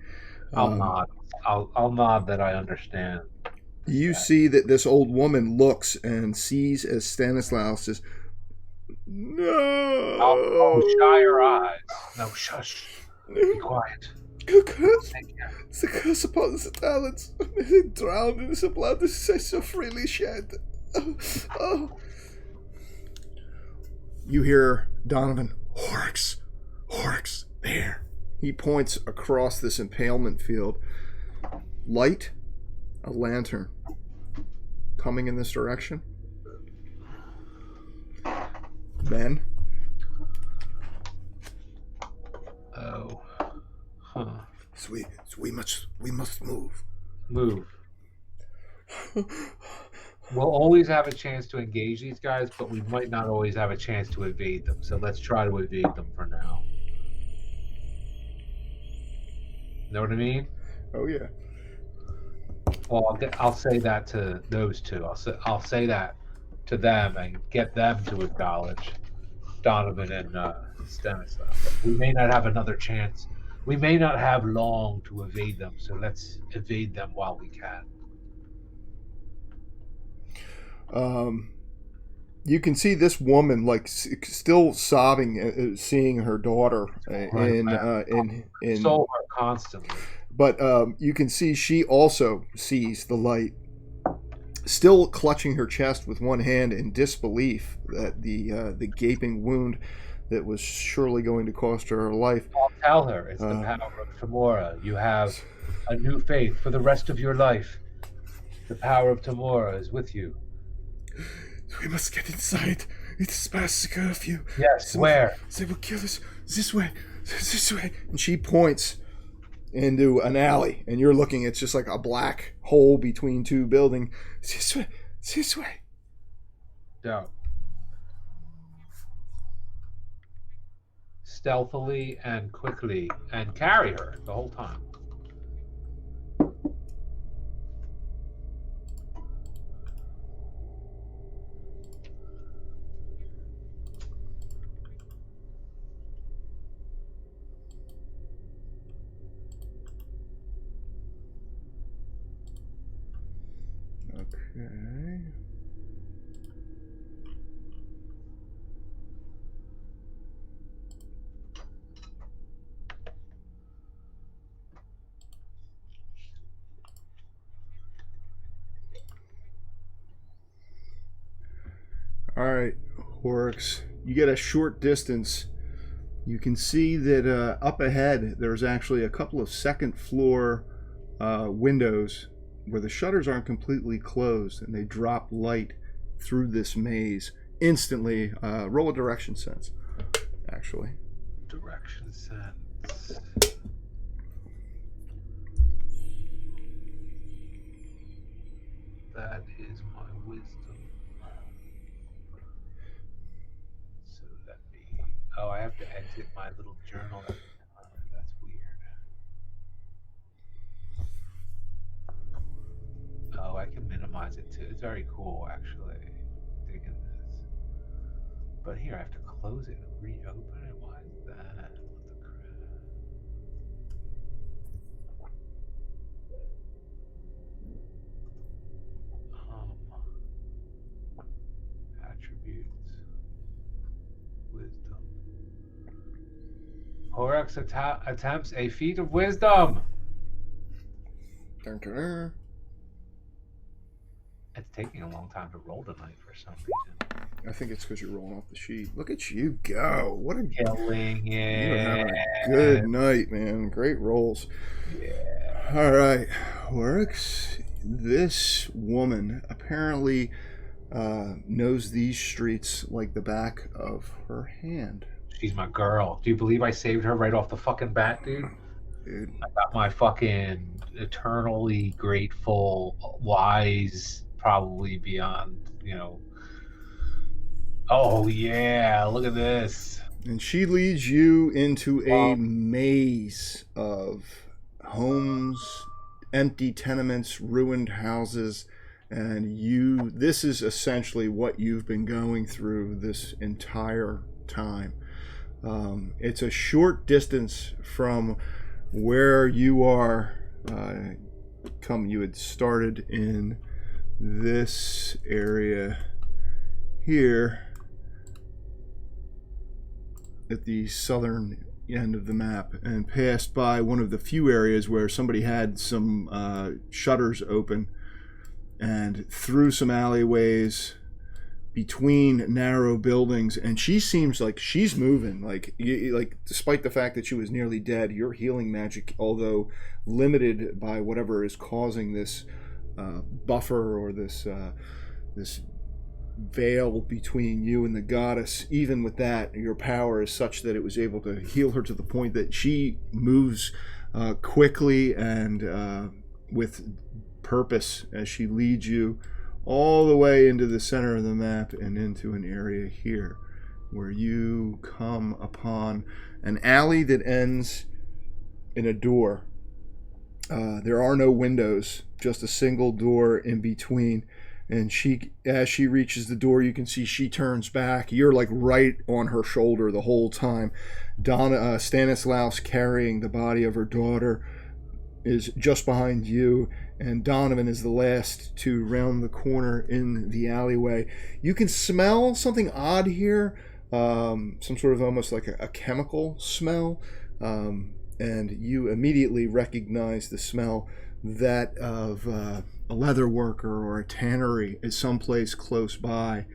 I'll nod. I'll nod that I understand. You see that this old woman looks and sees as Stanislaus says, "No." I'll shy her eyes. No, shush. Be quiet. It's the curse upon the talents. They drowned in the blood that is so freely shed. Oh. You hear Donovan, Horrocks, there. He points across this impalement field. Light, a lantern, coming in this direction. Men. Oh. Huh. So we must move. Move. We'll always have a chance to engage these guys, but we might not always have a chance to evade them. So let's try to evade them for now. Know what I mean? Oh yeah. Well, I'll say that to those two. I'll say that to them and get them to acknowledge Donovan and Stanislaus. We may not have another chance. We may not have long to evade them, so let's evade them while we can. You can see this woman like still sobbing, seeing her daughter in Saw her constantly. But you can see she also sees the light, still clutching her chest with one hand in disbelief that the gaping wound that was surely going to cost her her life. I'll tell her it's the power of Tamora. You have a new faith for the rest of your life. The power of Tamora is with you. We must get inside. It is past the curfew. Yes, where? They will kill us. This way. And she points into an alley, and you're looking, it's just like a black hole between two buildings. This way. Down. Stealthily and quickly, and carry her the whole time. Okay. All right, Horrocks. You get a short distance. You can see that up ahead there's actually a couple of second floor windows where the shutters aren't completely closed and they drop light through this maze instantly. Roll a direction sense, actually. Direction sense. That is my wisdom. So that be. Oh, I have to exit my little journal. That's weird. Oh, I can minimize it too. It's very cool, actually. Digging this. But here, I have to close it and reopen it. Why is that? What the crap? Attributes. Wisdom. Horrocks attempts a feat of wisdom. Dun, dun, dun. It's taking a long time to roll tonight for some reason. I think it's because you're rolling off the sheet. Look at you go. What a Killing it. You're having a good night, man. Great rolls. Yeah. All right, Horrocks. This woman apparently knows these streets like the back of her hand. She's my girl. Do you believe I saved her right off the fucking bat, dude? Dude. I got my fucking eternally grateful, wise, probably beyond, Oh, yeah. Look at this. And she leads you into a maze of homes, empty tenements, ruined houses, and this is essentially what you've been going through this entire time. It's a short distance from where you are. You had started in this area here at the southern end of the map and passed by one of the few areas where somebody had some shutters open, and through some alleyways between narrow buildings, and she seems like she's moving. Like despite the fact that she was nearly dead, your healing magic, although limited by whatever is causing this buffer or this veil between you and the goddess, even with that, your power is such that it was able to heal her to the point that she moves quickly and with purpose as she leads you all the way into the center of the map and into an area here where you come upon an alley that ends in a door. There are no windows, just a single door in between. And as she reaches the door, you can see she turns back. You're like right on her shoulder the whole time. Stanislaus, carrying the body of her daughter, is just behind you, and Donovan is the last to round the corner in the alleyway. You can smell something odd here, some sort of almost like a chemical smell, and you immediately recognize the smell, that of a leather worker or a tannery is someplace close by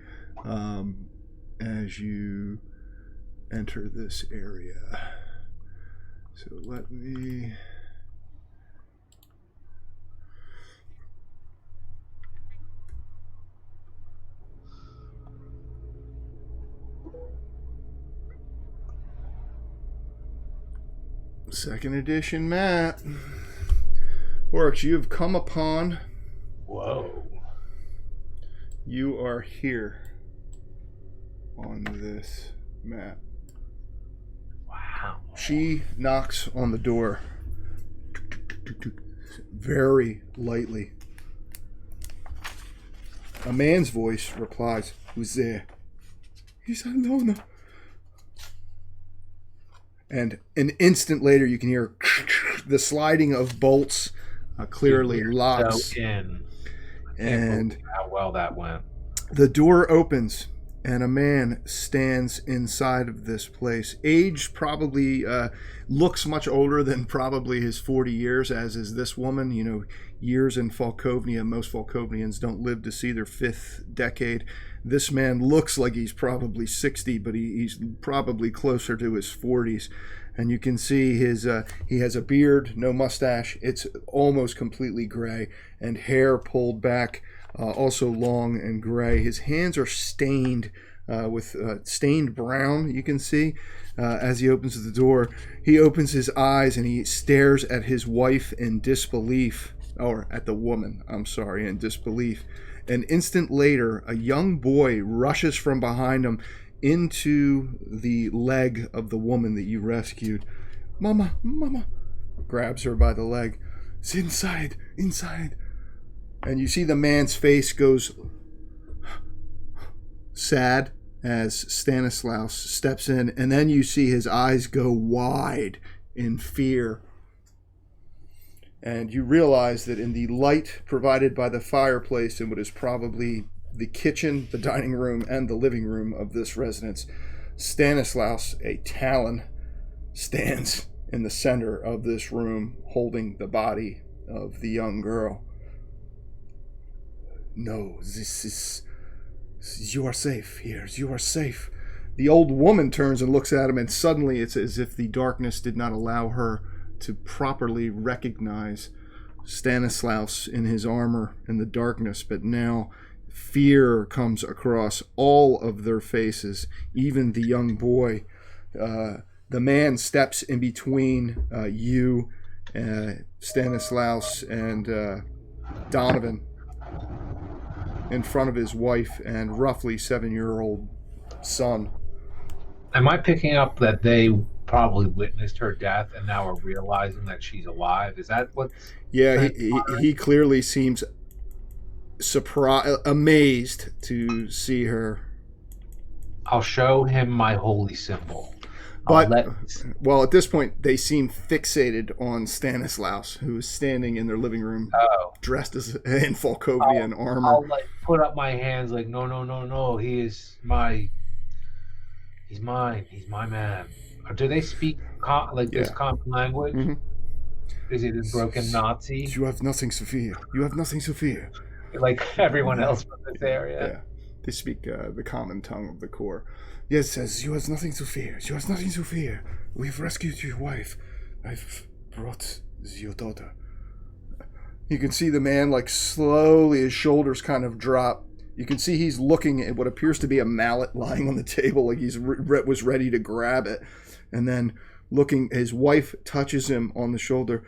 as you enter this area. So let me... Second edition map. Horrocks, you have come upon... Whoa. You are here on this map. Wow. She knocks on the door very lightly. A man's voice replies, "Who's there?" He's alone. And an instant later, you can hear the sliding of bolts, clearly locks. So in. Can't And believe how well that went. the door opens, and a man stands inside of this place. Age probably looks much older than probably his 40 years, as is this woman. You know, years in Falkovnia, most Falkovnians don't live to see their fifth decade. This man looks like he's probably 60, but he's probably closer to his 40s. And you can see he has a beard, no mustache. It's almost completely gray, and hair pulled back, also long and gray. His hands are stained with stained brown, you can see. As he opens the door, he opens his eyes and he stares at his wife in disbelief, or at the woman, I'm sorry, in disbelief. An instant later, a young boy rushes from behind him into the leg of the woman that you rescued. Mama, Mama, grabs her by the leg. It's inside. And you see the man's face goes sad as Stanislaus steps in, and then you see his eyes go wide in fear. And you realize that in the light provided by the fireplace in what is probably the kitchen, the dining room, and the living room of this residence, Stanislaus, a Talon, stands in the center of this room holding the body of the young girl. No, this is... You are safe here. You are safe. The old woman turns and looks at him, and suddenly it's as if the darkness did not allow her to properly recognize Stanislaus in his armor in the darkness, but now fear comes across all of their faces, even the young boy. The man steps in between you, Stanislaus, and Donovan, in front of his wife and roughly 7-year-old son. Am I picking up that they probably witnessed her death and now are realizing that she's alive? Is that what? Yeah, he clearly seems amazed to see her. I'll show him my holy symbol. But, well, at this point, they seem fixated on Stanislaus, who is standing in their living room, dressed as in Falkovian armor. I'll put up my hands like, no. He's mine. He's my man. Or do they speak this common language? Mm-hmm. Is it in broken Nazi? You have nothing to fear. You have nothing to fear. Like everyone else from this area. Yeah. They speak the common tongue of the Corps. Yes, says, you have nothing to fear. You have nothing to fear. We've rescued your wife. I've brought your daughter. You can see the man, slowly, his shoulders kind of drop. You can see he's looking at what appears to be a mallet lying on the table, like he's was ready to grab it. And then looking, his wife touches him on the shoulder.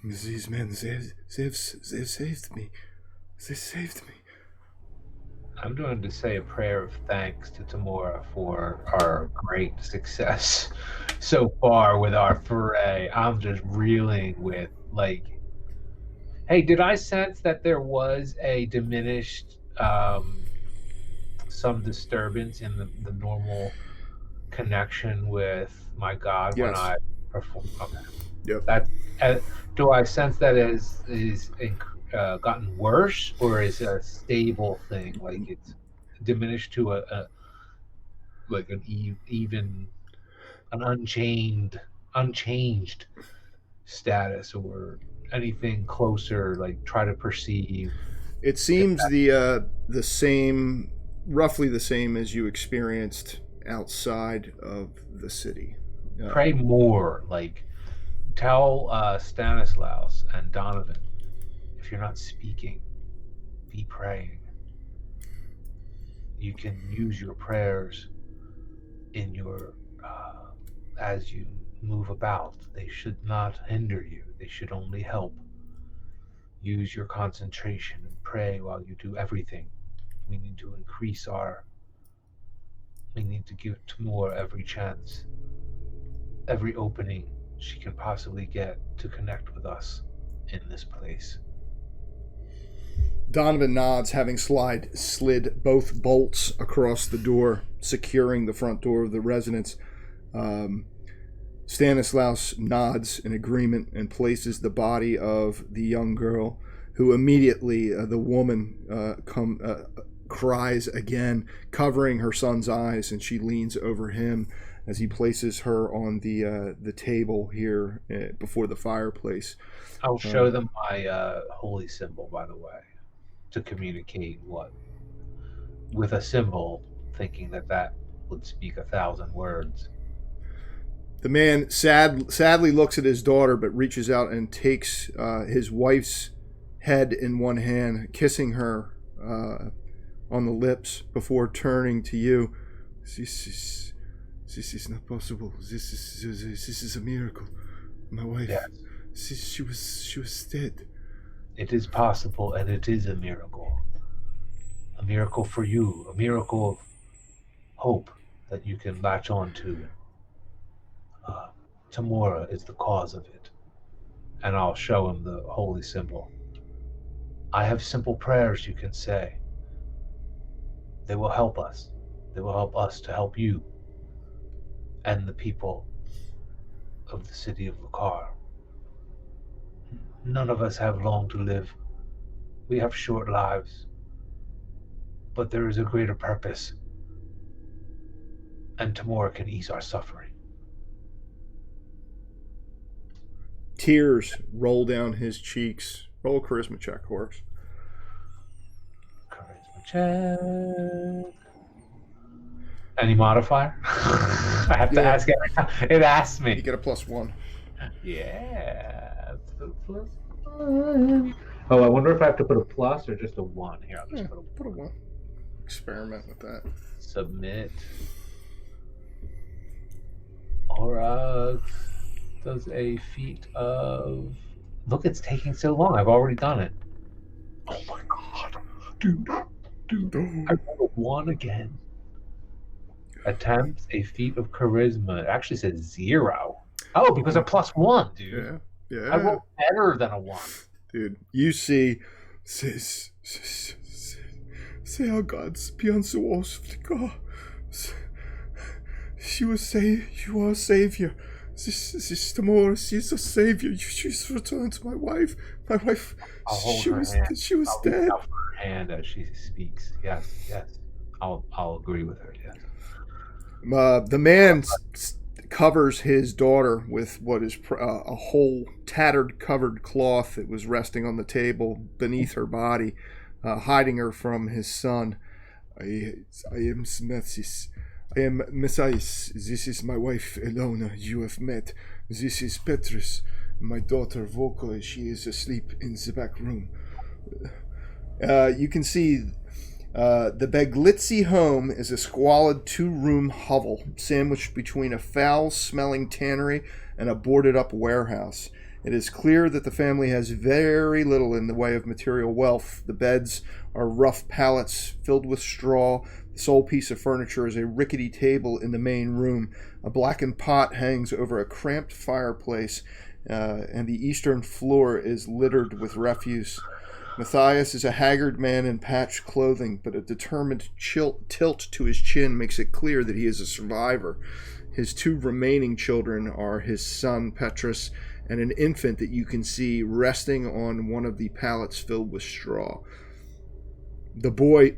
These men, they've saved me. They saved me. I'm going to say a prayer of thanks to Tamora for our great success so far with our foray. I'm just reeling with, hey, did I sense that there was a diminished, some disturbance in the normal connection with my God when I perform? Okay. Yep. Do I sense that is gotten worse, or is it a stable thing? Like it's diminished to an unchanged status, or anything closer? Like try to perceive. It seems the same, roughly the same as you experienced outside of the city. Pray more. Tell Stanislaus and Donovan. If you're not speaking, be praying. You can use your prayers in your as you move about. They should not hinder you. They should only help. Use your concentration and pray while you do everything. We need to we need to give Tamora every chance, every opening she can possibly get to connect with us in this place. Donovan nods, having slid both bolts across the door, securing the front door of the residence. Stanislaus nods in agreement and places the body of the young girl who immediately, the woman cries again, covering her son's eyes, and she leans over him as he places her on the table here before the fireplace. I'll show them my holy symbol, by the way, to communicate with a symbol, thinking that would speak 1,000 words. The man sadly looks at his daughter, but reaches out and takes his wife's head in one hand, kissing her on the lips before turning to you. This is not possible. This is a miracle. My wife, yes. she was dead. It is possible, and it is a miracle. A miracle for you, a miracle of hope that you can latch on to. Tamora is the cause of it. And I'll show him the holy symbol. I have simple prayers you can say. They will help us. They will help us to help you and the people of the city of Lakar. None of us have long to live. We have short lives. But there is a greater purpose. And Tamora can ease our suffering. Tears roll down his cheeks. Roll a charisma check, Horrocks. Charisma check. Any modifier? I have to ask every time. It asks me. You get a +1. Yeah. +1. Oh, I wonder if I have to put a plus or just a 1. Here, I'll just put a 1. Experiment with that. Submit. Horrocks does a feat of... Look, it's taking so long. I've already done it. Oh my god. Dude. I rolled a 1 again. Attempts a feat of charisma. It actually says 0. Oh, because of +1, dude. Yeah. I rolled better than a 1. Dude, you see... Say our gods beyond the walls of the God. You are a savior. This is Tamora. She is a savior. She's returned to my wife. My wife. I'll hold she her was hand. she was I'll dead. reach out for her hand as she speaks. Yes. I'll agree with her. Yes. The man covers his daughter with what is a whole tattered covered cloth that was resting on the table beneath her body, hiding her from his son. I am Smetis. I am Messias. This is my wife, Elona, you have met. This is Petrus, my daughter, Volko. She is asleep in the back room. You can see the Beglitzi home is a squalid 2-room hovel sandwiched between a foul-smelling tannery and a boarded-up warehouse. It is clear that the family has very little in the way of material wealth. The beds are rough pallets filled with straw. The sole piece of furniture is a rickety table in the main room. A blackened pot hangs over a cramped fireplace, and the eastern floor is littered with refuse. Matthias is a haggard man in patched clothing, but a determined tilt to his chin makes it clear that he is a survivor. His 2 remaining children are his son, Petrus, and an infant that you can see resting on one of the pallets filled with straw. The boy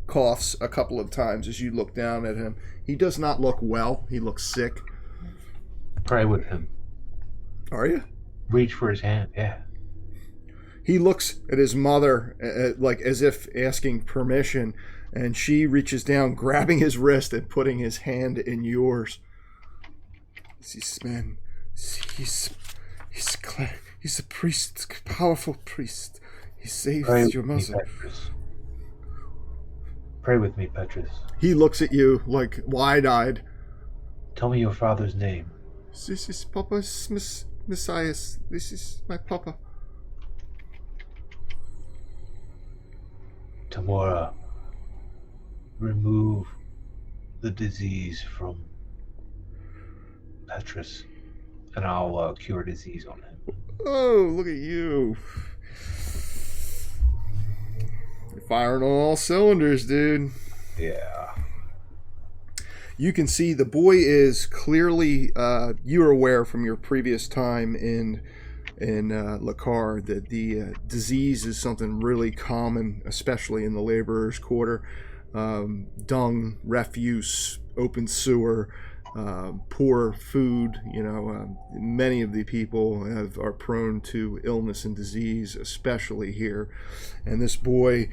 coughs a couple of times as you look down at him. He does not look well. He looks sick. Pray with him. Are you? Reach for his hand, yeah. He looks at his mother like as if asking permission, and she reaches down, grabbing his wrist and putting his hand in yours. This man, he's a priest, a powerful priest. He saved your mother. Pray with me, Petrus. He looks at you like wide-eyed. Tell me your father's name. This is Papa's Messias. This is my Papa. Tamora, remove the disease from Petrus, and I'll cure disease on him. Oh, look at you. You're firing on all cylinders, dude. Yeah. You can see the boy is clearly, you're aware from your previous time in in Lakar that the disease is something really common, especially in the laborers' quarter. Dung, refuse, open sewer, poor food. Many of the people are prone to illness and disease, especially here. And this boy,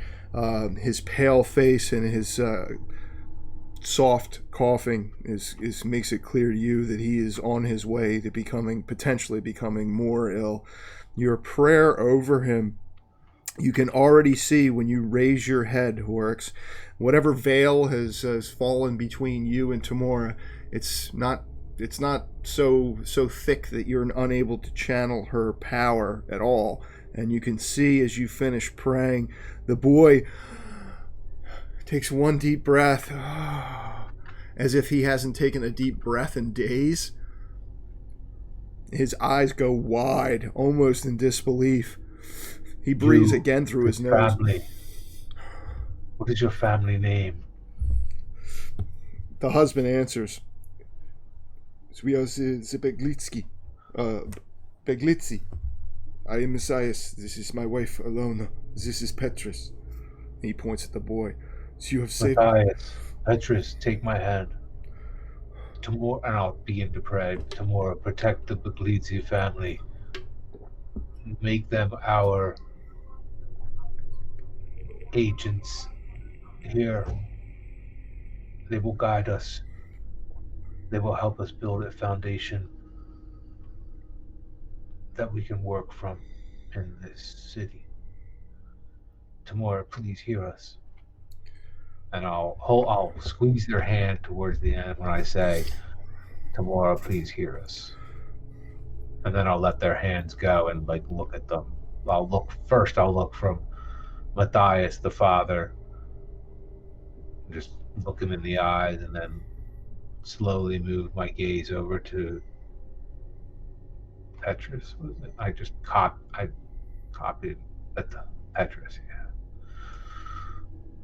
his pale face and his soft coughing makes it clear to you that he is on his way to potentially becoming more ill. Your prayer over him, you can already see when you raise your head, Horrocks, whatever veil has fallen between you and Tamora, it's not so thick that you're unable to channel her power at all. And you can see as you finish praying, the boy takes one deep breath, as if he hasn't taken a deep breath in days. His eyes go wide, almost in disbelief. He breathes again through his nose. Family. What is your family name? The husband answers, "We are the Beglitzi. I am Messias. This is my wife, Alona. This is Petrus." He points at the boy. "So you have saved Matthias, Petrus, take my hand. Tomorrow, and I'll begin to pray. Tomorrow, protect the Beglitzi family. Make them our agents here. They will guide us. They will help us build a foundation that we can work from in this city. Tomorrow, please hear us." And I'll squeeze their hand towards the end when I say, "Tomorrow, please hear us." And then I'll let their hands go and look at them. I'll look from Matthias, the father, just look him in the eyes, and then slowly move my gaze over to Petrus. I just copied Petrus. Yeah,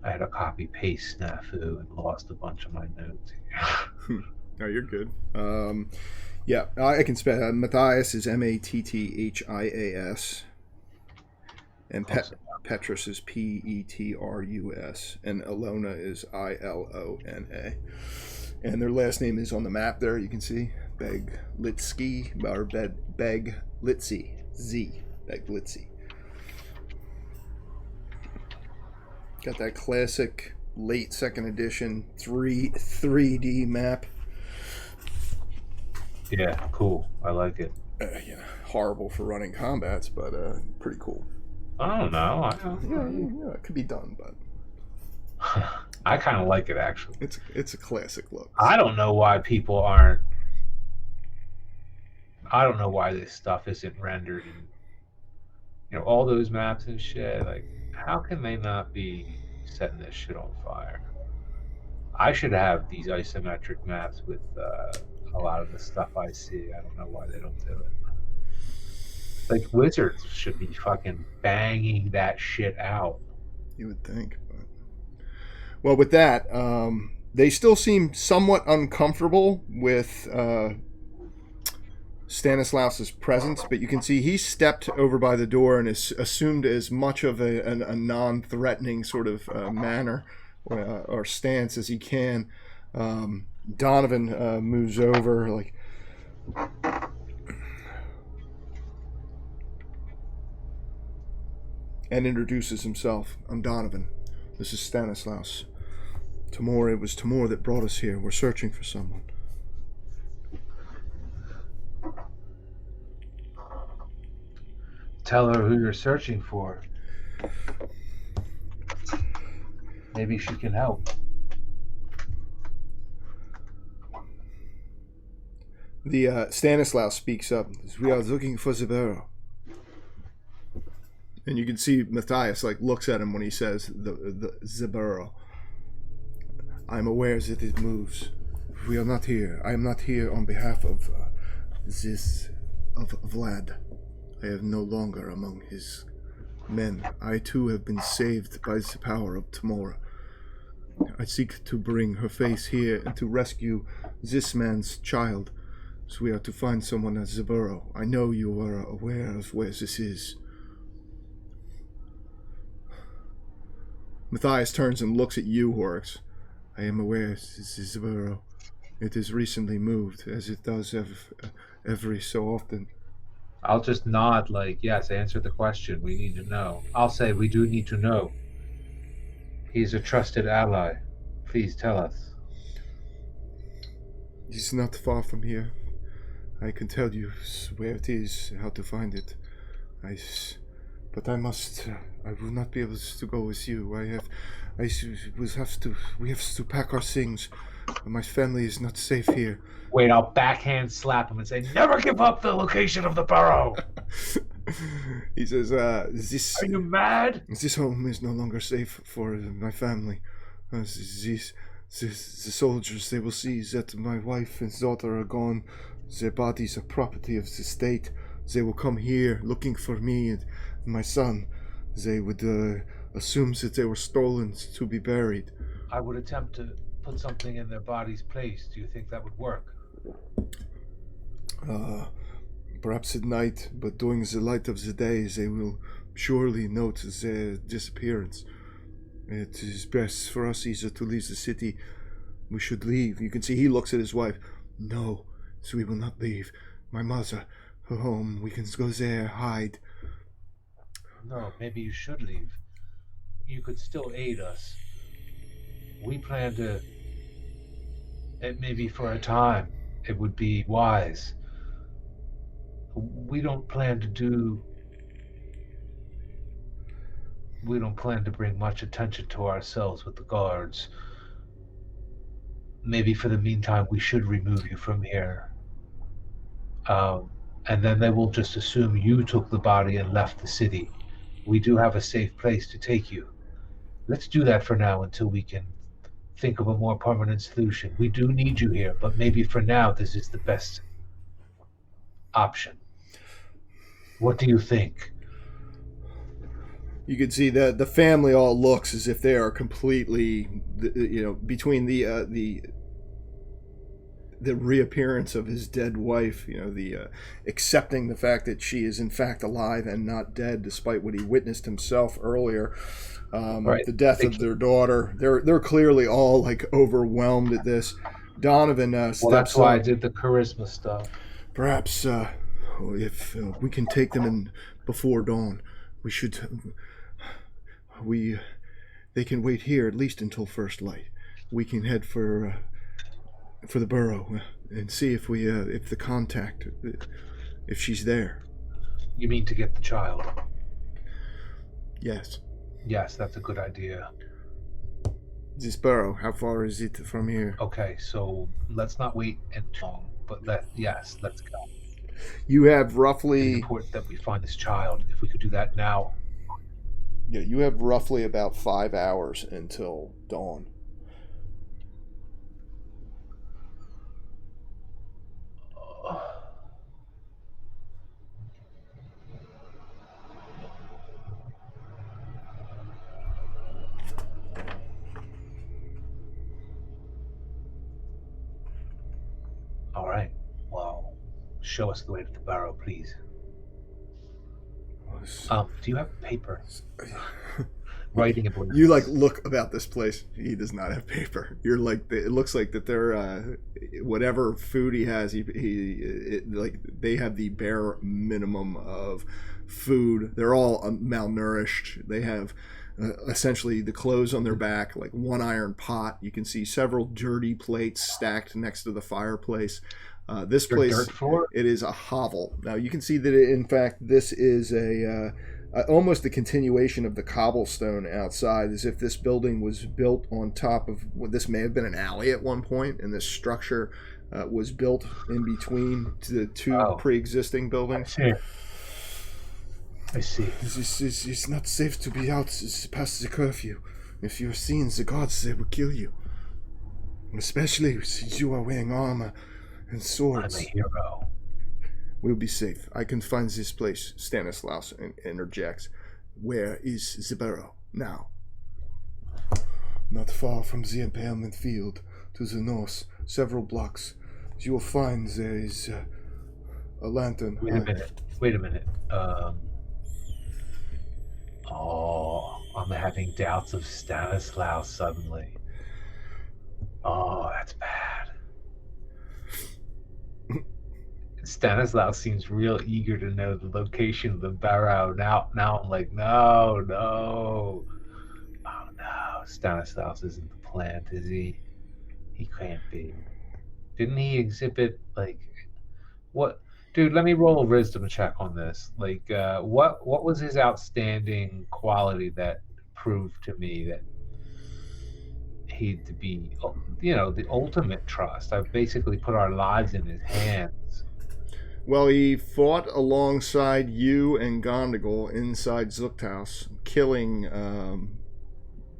I had a copy paste snafu and lost a bunch of my notes. No, you're good. Yeah, I can spell. Matthias is Matthhias, and Petrus is Petrus, and Alona is Ilona. And their last name is on the map there. You can see Beglitsky or Beglitzi. Beglitzi. Got that classic late second edition 3D map. Yeah, cool. I like it. Horrible for running combats, but pretty cool. I don't know. Yeah, it could be done, but I kind of like it, actually. It's a classic look. I don't know why people aren't. I don't know why this stuff isn't rendered in, all those maps and shit. Like, how can they not be setting this shit on fire? I should have these isometric maps with a lot of the stuff I see. I don't know why they don't do it. Like, Wizards should be fucking banging that shit out. You would think. But... Well, with that, they still seem somewhat uncomfortable with Stanislaus's presence, but you can see he stepped over by the door and is assumed as much of a non-threatening sort of manner or stance as he can. Donovan moves over, and introduces himself. "I'm Donovan. This is Stanislaus. It was Tamor that brought us here. We're searching for someone." Tell her who you're searching for. Maybe she can help. The Stanislaus speaks up. "We are looking for the barrel." And you can see Matthias looks at him when he says the barrel. "I'm aware that it moves. We are not here. I am not here on behalf of Vlad. I am no longer among his men. I too have been saved by the power of Tamora. I seek to bring her face here and to rescue this man's child. So we are to find someone at the burrow. I know you are aware of where this is. Matthias turns and looks at you, Horrocks. I am aware this is the burrow. It has recently moved, as it does every so often. I'll just nod like, yes, answer the question. We need to know. I'll say we do need to know. He's a trusted ally. Please tell us. It's not far from here. I can tell you where it is, how to find it. But I must. I will not be able to go with you. We have to pack our things. My family is not safe here. Wait, I'll backhand slap him and say, never give up the location of the burrow. He says, "This. Are you mad? This home is no longer safe for my family. The soldiers, they will see that my wife and daughter are gone. Their bodies are property of the state. They will come here looking for me and my son. They would assume that they were stolen to be buried." I would attempt to put something in their body's place. Do you think that would work? Perhaps at night, but during the light of the day, they will surely note their disappearance. It is best for us either to leave the city. We should leave. You can see he looks at his wife. No, so we will not leave. My mother, her home, we can go there, hide. No, maybe you should leave. You could still aid us. We plan to, maybe for a time, it would be wise. We don't plan to bring much attention to ourselves with the guards. Maybe for the meantime, we should remove you from here. And then they will just assume you took the body and left the city. We do have a safe place to take you. Let's do that for now until we can think of a more permanent solution. We do need you here, but maybe for now this is the best option. What do you think? You can see that the family all looks as if they are completely, between the reappearance of his dead wife, the accepting the fact that she is in fact alive and not dead, despite what he witnessed himself earlier. Right. The death of their daughter. They're clearly all like overwhelmed at this. Donovan steps that's why up. I did the charisma stuff. Perhaps if we can take them in before dawn, we should. They can wait here at least until first light. We can head for the burrow and see if the contact, if she's there. You mean to get the child? Yes. Yes, that's a good idea. This burrow, how far is it from here? Okay, so let's not wait too long, but let's go. You have roughly... It's important that we find this child. If we could do that now. Yeah, you have roughly about 5 hours until dawn. All right. Well, show us the way to the burrow, please. Do you have paper? Writing ability. You look about this place. He does not have paper. You're like, it looks like that they're whatever food he has. They have the bare minimum of food. They're all malnourished. They have essentially the clothes on their back, like one iron pot. You can see several dirty plates stacked next to the fireplace. This place, it is a hovel. Now you can see that in fact this is almost a continuation of the cobblestone outside, as if this building was built on top of what this may have been an alley at one point, and this structure was built in between the two pre-existing buildings. I see. It's not safe to be out past the curfew. If you're seen, the guards, they will kill you. Especially since you are wearing armor and swords. I'm a hero. We'll be safe. I can find this place. Stanislaus interjects. Where is the burrow now? Not far from the impalement field. To the north, several blocks. you will find there is a lantern. Wait a minute. Oh, I'm having doubts of Stanislaus suddenly. Oh, that's bad. Stanislaus seems real eager to know the location of the barrow. Now I'm like, no. Oh no, Stanislaus isn't the plant, is he? He can't be. Didn't he exhibit like what? Dude, let me roll a wisdom check on this. Like, what was his outstanding quality that proved to me that he'd be, the ultimate trust? I've basically put our lives in his hands. Well, he fought alongside you and Gondigal inside Zuchthaus, killing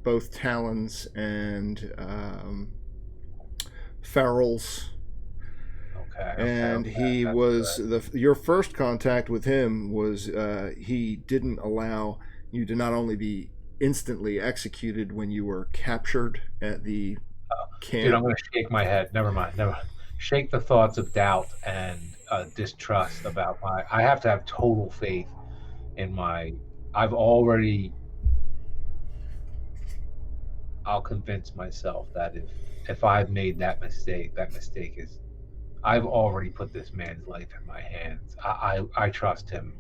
both Talons and Ferals. And he was your first contact with him was he didn't allow you to not only be instantly executed when you were captured at the camp. Dude, I'm going to shake my head. Never mind. Shake the thoughts of doubt and distrust about I have to have total faith in I'll convince myself that if I've made that mistake is, I've already put this man's life in my hands. I trust him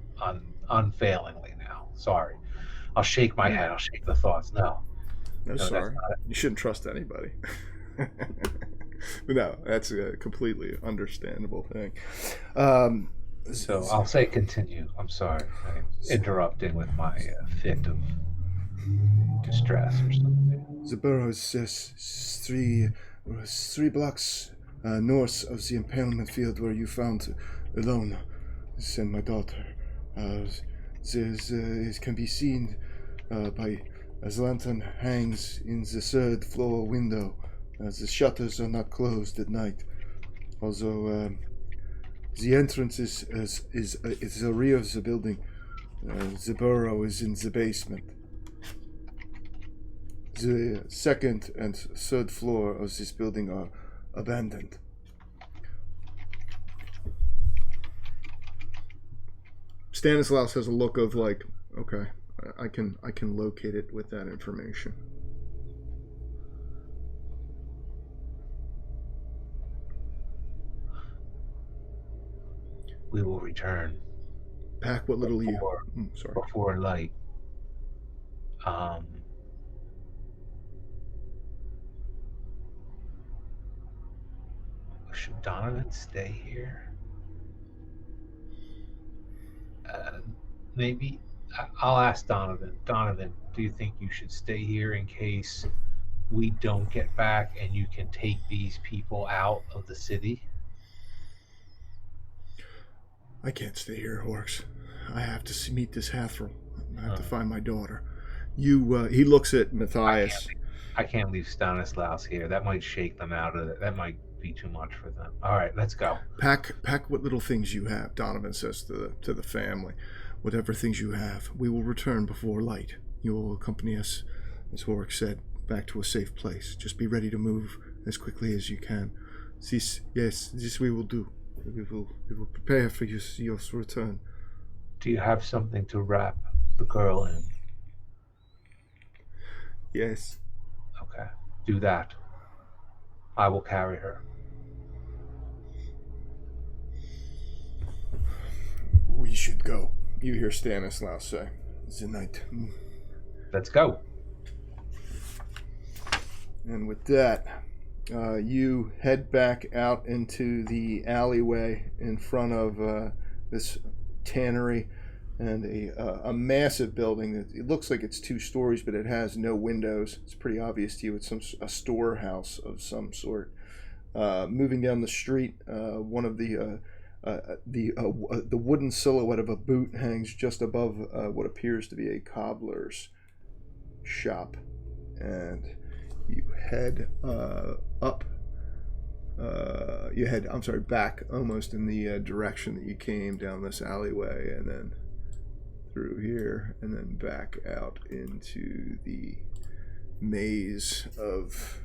unfailingly now. Sorry. I'll shake my head. I'll shake the thoughts. No, sorry. You shouldn't trust anybody. No, that's a completely understandable thing. So I'll say continue. I'm sorry. I'm interrupting with my fit of distress or something. The burrow is three blocks north of the impalement field where you found alone. And my daughter. It can be seen as lantern hangs in the third floor window. The shutters are not closed at night. Although the entrance is the rear of the building. The burrow is in the basement. The second and third floor of this building are abandoned. Stanislaus has a look of like, okay, I can locate it with that information. We will return. Pack what little before light. Should Donovan stay here? Maybe I'll ask Donovan. Donovan, do you think you should stay here in case we don't get back and you can take these people out of the city? I can't stay here, Horrocks. I have to meet this Hathrel. I have to find my daughter. He looks at Matthias. I can't leave Stanislaus here. That might shake them out of it. That might be too much for them. All right, let's go. Pack what little things you have, Donovan says to the family. Whatever things you have. We will return before light. You will accompany us, as Horrocks said, back to a safe place. Just be ready to move as quickly as you can. This we will do. We will prepare for your return. Do you have something to wrap the girl in? Yes. Okay. Do that. I will carry her. We should go. You hear Stanislaus say, "The night." Let's go. And with that, you head back out into the alleyway in front of this tannery and a massive building that it looks like it's 2 stories, but it has no windows. It's pretty obvious to you. It's a storehouse of some sort. Moving down the street, one of the wooden silhouette of a boot hangs just above what appears to be a cobbler's shop, and you head back almost in the direction that you came down this alleyway, and then through here, and then back out into the maze of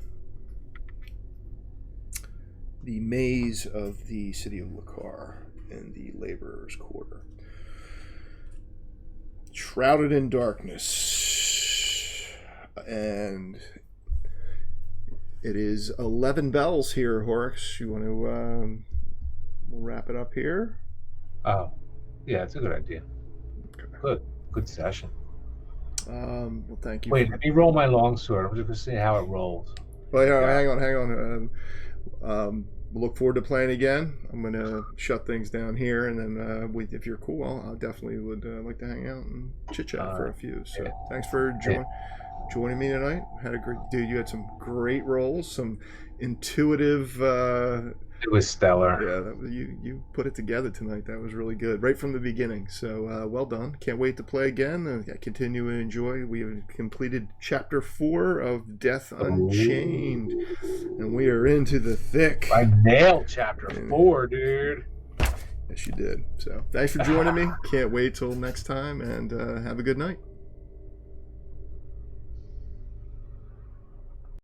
the maze of the city of Lakar in the laborers' quarter. Shrouded in darkness. And it is 11 bells here, Horrocks. You want to we'll wrap it up here? Oh, yeah, it's a good idea. Okay. Good session. Well, thank you. Wait, let me roll my longsword. I'm just going to see how it rolls. Well, yeah, hang on. We'll look forward to playing again. I'm going to shut things down here, and then if you're cool, I definitely would like to hang out and chit-chat for a few. So thanks for joining me tonight. Had a great dude. You had some great rolls, some intuitive. It was stellar. Yeah, you put it together tonight. That was really good, right from the beginning. So well done. Can't wait to play again. Continue to enjoy. We have completed Chapter 4 of Death Unchained, and we are into the thick. I nailed Chapter 4, dude. Yes, you did. So thanks for joining me. Can't wait till next time, and have a good night.